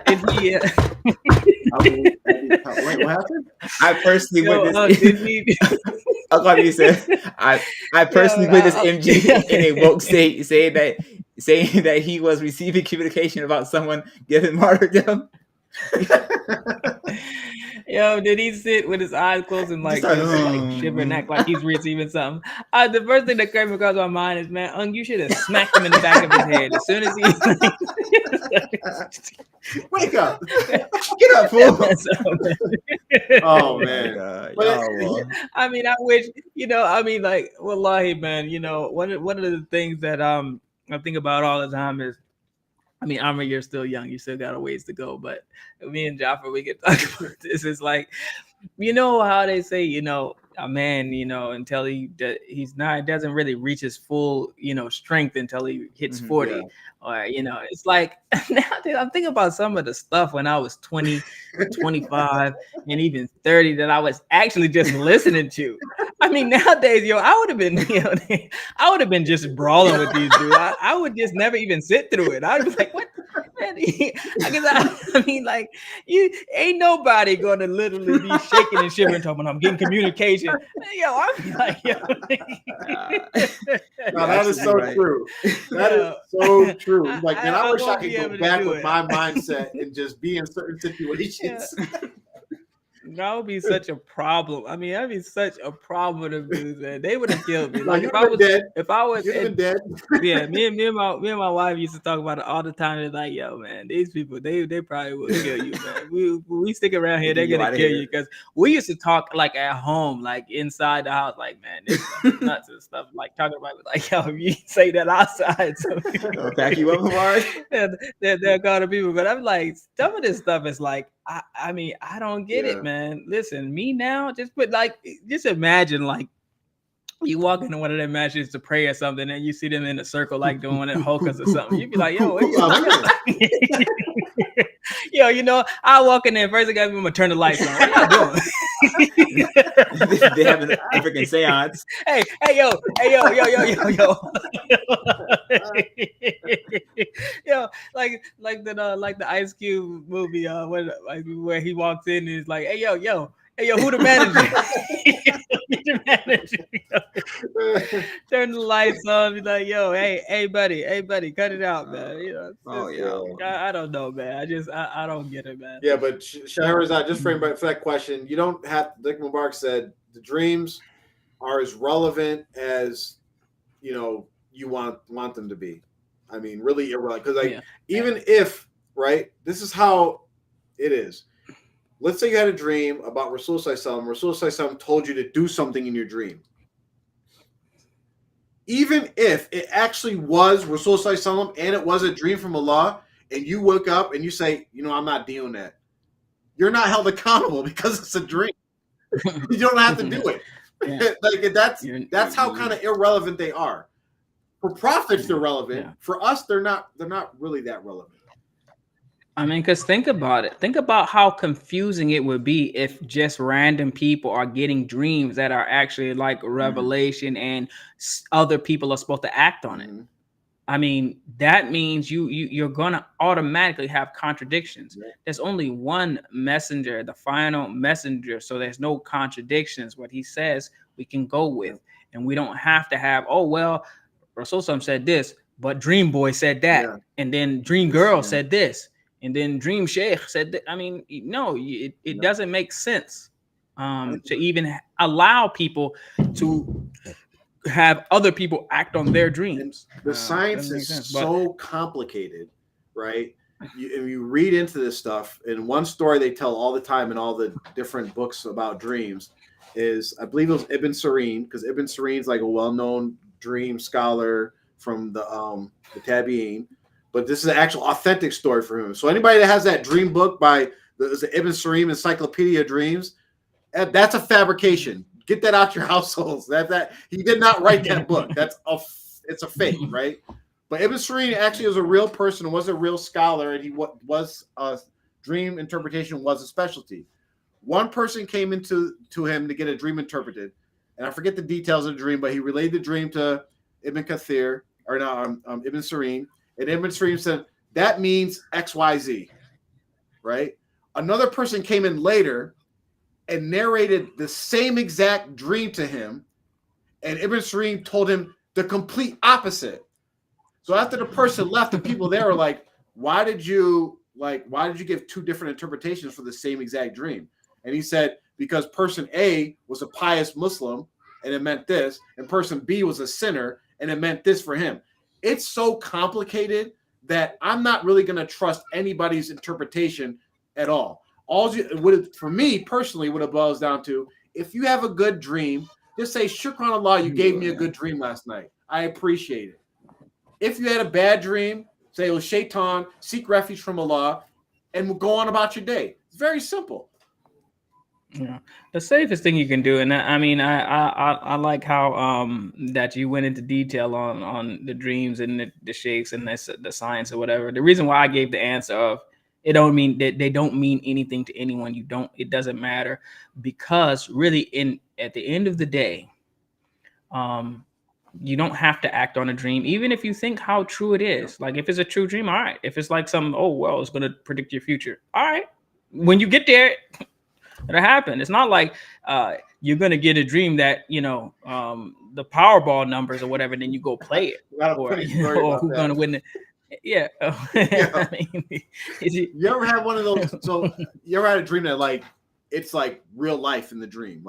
Wait, what happened? I personally witnessed. I personally witnessed MG in a woke state saying that saying that he was receiving communication about someone giving martyrdom. Yo, did he sit with his eyes closed and like Just just like, like shiver and act like he's receiving something? The first thing that came across my mind is, man, you should have smacked him in the back of his head as soon as he. Wake up! Get up, fool! Oh man! I mean, I wish, I mean, like, wallahi, man, one of the things that I think about all the time is, I mean, Amr, you're still young. You still got a ways to go. But me and Jaffa, we can talk about this. It's like, you know how they say, a man, until doesn't really reach his full, strength until he hits 40. Yeah. Or, it's like, nowadays I'm thinking about some of the stuff when I was 20, 25, and even 30 that I was actually just listening to. I mean, nowadays, I would have been, I would have been just brawling with these dudes. I would just never even sit through it. I would be like, what? I mean, like, you ain't nobody going to literally be shaking and shivering, talking, I'm getting communication. Yo, I'm like, yo. No, that is so true. That is so true. Like, man, I wish I could go back with my mindset and just be in certain situations. That would be such a problem. I mean, that'd be such a problem with them dudes, man. They would have killed me. Like, if I was dead. Yeah, me and my wife used to talk about it all the time. It's like, yo, man, these people, they probably will kill you, man. We stick around here, they're gonna kill you, because we used to talk like at home, like inside the house, like, man, this is nuts and stuff. Like talking about it, like, yo, if you say that outside, so I'll back you up hard. They're calling people, but I'm like, some of this stuff is like, I mean, I don't get it, man. Listen, me now, just imagine, like, you walk into one of their matches to pray or something, and you see them in a circle, like doing it hokas or something. You'd be like, yo, yo, I walk in there first. I'm gonna turn the lights on. What y'all doing? They have an African seance. Hey, yo. Yo, like the Ice Cube movie, where he walks in and he's like, hey, yo, who the manager? Turn the lights on, be like, yo, hey, buddy, cut it out, man. I don't know, man. I don't get it, man. Yeah, but Shahrazad, just for that question, you don't have. Like Mubarak said, the dreams are as relevant as you want them to be. I mean, really irrelevant, because even if this is how it is. Let's say you had a dream about Rasul Sallallahu Alaihi Wasallam told you to do something in your dream. Even if it actually was Rasul Sallallahu Alaihi Wasallam and it was a dream from Allah, and you wake up and you say, I'm not doing that, you're not held accountable because it's a dream. You don't have to do it. Yeah. That's how kind of irrelevant they are. For prophets, they're relevant. Yeah. For us, they're not really that relevant. I mean, because think about it. Think about how confusing it would be if just random people are getting dreams that are actually like a revelation, and other people are supposed to act on it. I mean, that means you're gonna automatically have contradictions. Yeah. There's only one messenger, the final messenger, so there's no contradictions. What he says, we can go with, and we don't have to have, Rasul said this, but Dream Boy said that, and then Dream Girl said this. And then Dream Sheikh said that. I mean, no, it doesn't make sense to even allow people to have other people act on their dreams. The science is so complicated, right? You read into this stuff, and one story they tell all the time in all the different books about dreams is, I believe it was Ibn Sirin, because Ibn Sirin's like a well-known dream scholar from the Tabi'in. But this is an actual authentic story for him. So anybody that has that dream book by the Ibn Sirin Encyclopedia of Dreams, that's a fabrication. Get that out your households. That he did not write that book. It's a fake, right? But Ibn Sirin actually was a real person, was a real scholar, and he was dream interpretation was a specialty. One person came into him to get a dream interpreted, and I forget the details of the dream, but he relayed the dream to Ibn Kathir, or no, Ibn Sirin. And Ibn Sirin said, that means XYZ, right? Another person came in later and narrated the same exact dream to him, and Ibn Sirin told him the complete opposite. So after the person left, the people there were like, why did you give two different interpretations for the same exact dream? And he said, because person A was a pious Muslim and it meant this, and person B was a sinner and it meant this for him. It's so complicated that I'm not really going to trust anybody's interpretation at all. For me personally, what it boils down to, if you have a good dream, just say, Shukran Allah, you gave me a good dream last night. I appreciate it. If you had a bad dream, say it was shaitan, seek refuge from Allah, and go on about your day. It's very simple. Yeah, the safest thing you can do, and I like how that you went into detail on the dreams and the sheikhs and the science or whatever. The reason why I gave the answer of it don't mean that they don't mean anything to anyone. It doesn't matter, because really at the end of the day, you don't have to act on a dream, even if you think how true it is. Like if it's a true dream, all right. If it's like some, it's going to predict your future, all right. When you get there, it'll happen. It's not like you're gonna get a dream that the Powerball numbers or whatever, then you go play it, or who's gonna win it. Yeah. I mean, you ever had one of those? So you ever had a dream that it's like real life in the dream,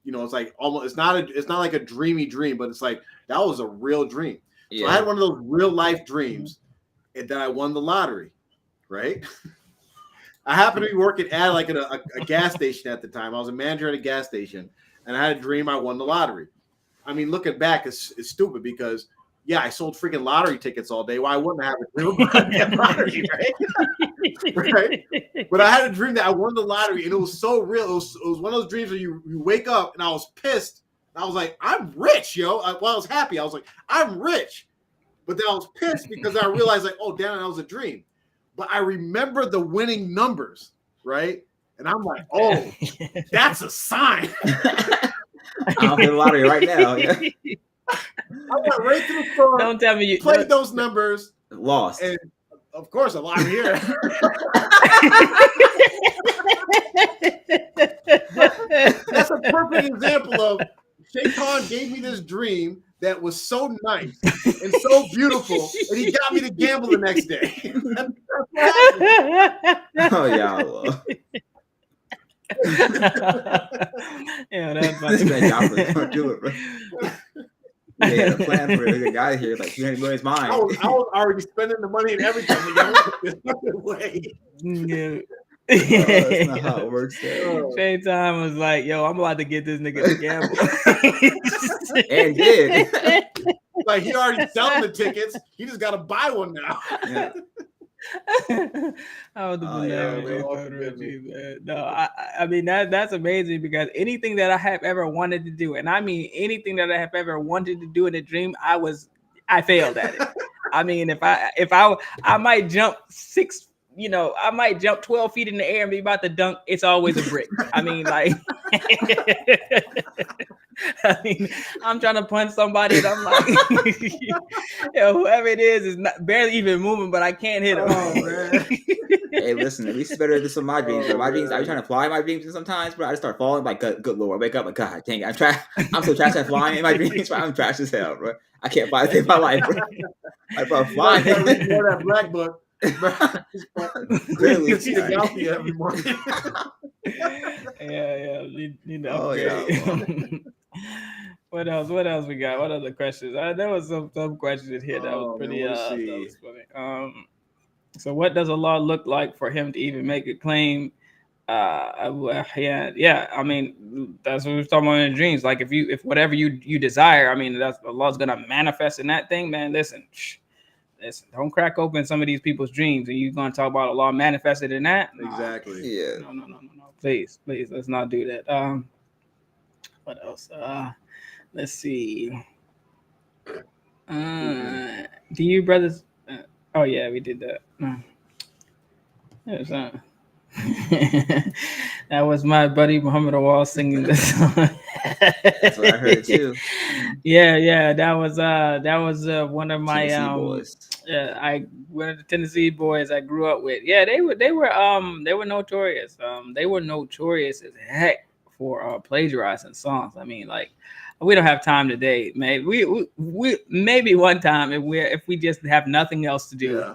it's like almost it's not like a dreamy dream, but it's like that was a real dream. Yeah. So I had one of those real life dreams that I won the lottery, right? I happened to be working at a gas station at the time. I was a manager at a gas station, and I had a dream I won the lottery. I mean, looking back, it's stupid because, I sold freaking lottery tickets all day. Why wouldn't I have a dream about that lottery, right? Right? But I had a dream that I won the lottery, and it was so real. It was one of those dreams where you wake up, and I was pissed. And I was like, I'm rich, yo. I was happy. I was like, I'm rich. But then I was pissed because I realized, oh, damn, that was a dream. But I remember the winning numbers, right? And I'm like, oh, that's a sign. I'll hit the lottery right now. Yeah. I went right to the store. Don't tell me you played those numbers. Lost. And of course, a lottery here. That's a perfect example of Shaitan gave me this dream that was so nice and so beautiful, and he got me to gamble the next day. Oh yeah, Allah. That's funny. Do it, bro. Yeah, the plan for the guy here, like 300 million is mine. I was already spending the money and everything. There's no way. Yeah. That's not how it works. Shaitan was like, "Yo, I'm about to get this nigga to gamble," and did. Like he already selling the tickets. He just got to buy one now. Yeah. No, I mean that's amazing, because anything that I have ever wanted to do, and I mean anything that I have ever wanted to do in a dream, I failed at it. I mean, if I might jump I might jump 12 feet in the air and be about to dunk. It's always a brick. I mean, I'm trying to punch somebody and I'm like, whoever it is not barely even moving, but I can't hit him. Oh, man. Hey, listen, at least it's better than some of my dreams. Bro. My dreams, I be trying to fly in my dreams, and sometimes, bro, I just start falling. Like, good Lord, I wake up, like, God dang it, I'm so trash at flying in my dreams. Bro. I'm trash as hell, bro. I can't fly to save my life, bro. Like, flying. That black book. Clearly, you see the Galaxy every morning. What else we got? What other questions? There was some questions here that was pretty that was funny. So what does Allah look like for him to even make a claim? I mean, that's what we're talking about in dreams. Like if whatever you desire, I mean, that's Allah's gonna manifest in that thing, man. Listen, don't crack open some of these people's dreams and you're gonna talk about Allah manifested in that. Exactly. Yeah. No. Please, let's not do that. What else? Let's see. Do you brothers? Oh yeah, we did that. That was my buddy Muhammad Awal singing this song. That's what I heard too. Yeah, that was one of my boys. I one of the Tennessee boys I grew up with. Yeah, they were notorious. They were notorious as heck for plagiarizing songs. I mean, like we don't have time today. Maybe we maybe one time if we just have nothing else to do. Yeah.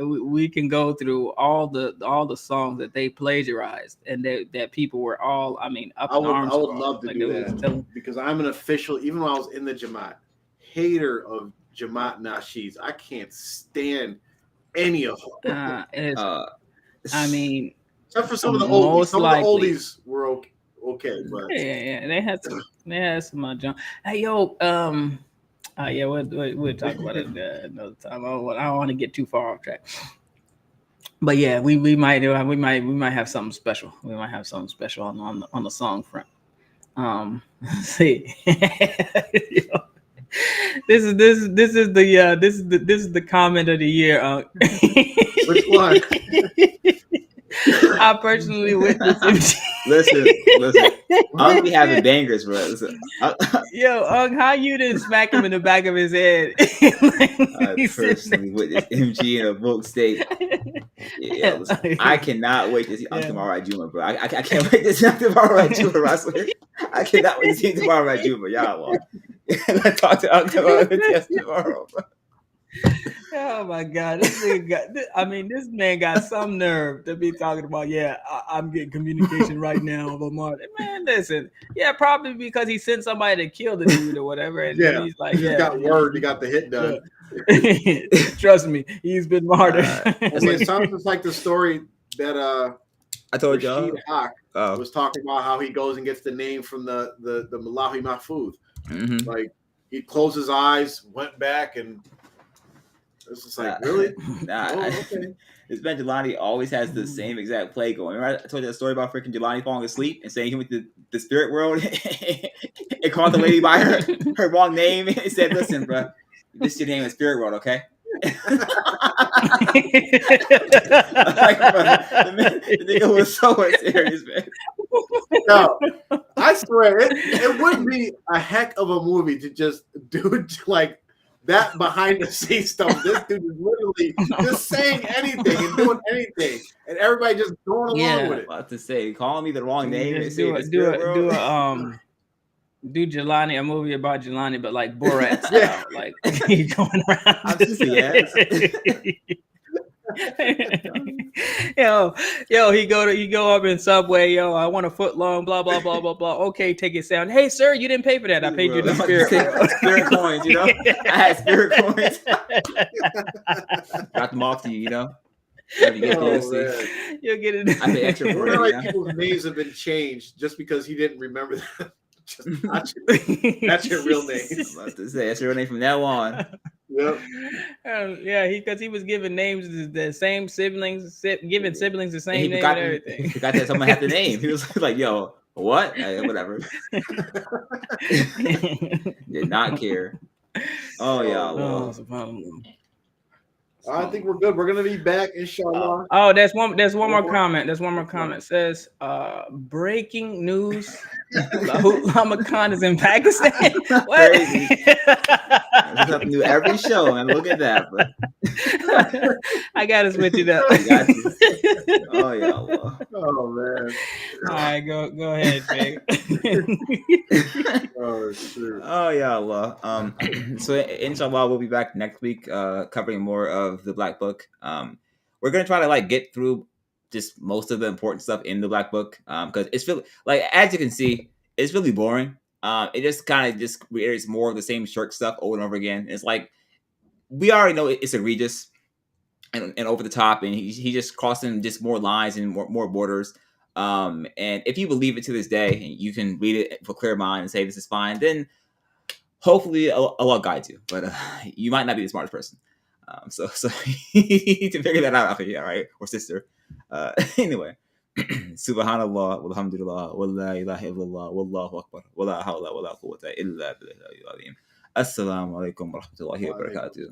We can go through all the songs that they plagiarized and that people were all, I mean, up I in arms. would love to do that because I'm an official, even when I was in the Jamaat, hater of Jamaat Nasheeds. I can't stand any of them. I mean, except for some of the oldies. most Some likely. of the oldies were okay, but Yeah, they had some junk. Hey, yo, yeah, we'll talk about it another time. I don't want to get too far off track. But yeah, we might have something special. We might have something special on the song front. Let's see. This is the comment of the year. Which one? I personally witnessed. Listen. I'll be having bangers, bro. Listen, Yo, how you didn't smack him in the back of his head? I personally witnessed MG in a book state. Yeah, listen, I cannot wait to see Tomorrow Juma, bro. I can't wait to see Tomorrow Juma wrestler. I cannot wait to see Tomorrow Juma, y'all. Let's talk to tomorrow, bro. Oh my God! This man got some nerve to be talking about. Yeah, I'm getting communication right now of Omar. Man, listen. Yeah, probably because he sent somebody to kill the dude or whatever, and then he's like, he got word, he got the hit done. Yeah. Trust me, he's been martyred. I mean, it sounds just like the story that I told y'all. Haq was talking about how he goes and gets the name from the Malawi Mahfouz. Mm-hmm. Like he closed his eyes, went back, and it's just like, really? Okay. This man Jelani always has the same exact play going. Remember I told you that story about freaking Jelani falling asleep and saying he went to the spirit world and called the lady by her wrong name and said, "Listen, bro, this is your name in spirit world, okay?" The nigga was so serious, man. No, I swear it would be a heck of a movie to just do like that behind the scenes stuff. This dude is literally just saying anything and doing anything, and everybody just going along with it. About to say, calling me the wrong name and do Jelani, a movie about Jelani, but like Borat style, like he's going around. I'm just Yo, he go up in Subway. Yo, I want a foot long. Blah blah blah blah blah. Okay, take it down. Hey, sir, you didn't pay for that. I paid you the spirit coins. You know, I had spirit coins. Got them off to you. You know. You'll get it. I pay extra for it. Like people's names have been changed just because he didn't remember that. That's your real name. I'm about to say that's your real name from now on. Yep. Yeah, because he was giving names to the same siblings, giving siblings the same name and everything. He forgot that someone had the name. He was like, "Yo, what? Whatever." Did not care. Oh yeah. I think we're good. We're gonna be back, inshallah. There's one more comment. There's one more comment. It says, breaking news. Lama Khan is in Pakistan. What? Crazy. There's something new every show, and look at that, bro. I gotta switch it up. Got you. Oh yeah. Allah. Oh man. All right, go ahead, Jake. Oh shoot. Oh yeah, Allah. So inshallah, we'll be back next week, covering more of the Black Book. We're gonna try to like get through just most of the important stuff in the Black Book, because it's really, like, as you can see, it's really boring. It just kind of just reiterates more of the same Shirk stuff over and over again. It's like we already know it's egregious and over the top, and he just crossing just more lines and more borders. And if you believe it to this day, and you can read it for clear mind and say this is fine, then hopefully Allah guides you. But you might not be the smartest person. So you need to figure that out, all right, or sister. Anyway, Subhanallah, walhamdulillah, wa la ilaha illallah, wallahu akbar, wa la hawla wa la quwwata illa billahi al-azim. Assalamu alaikum wa rahmatullahi wa barakatuh.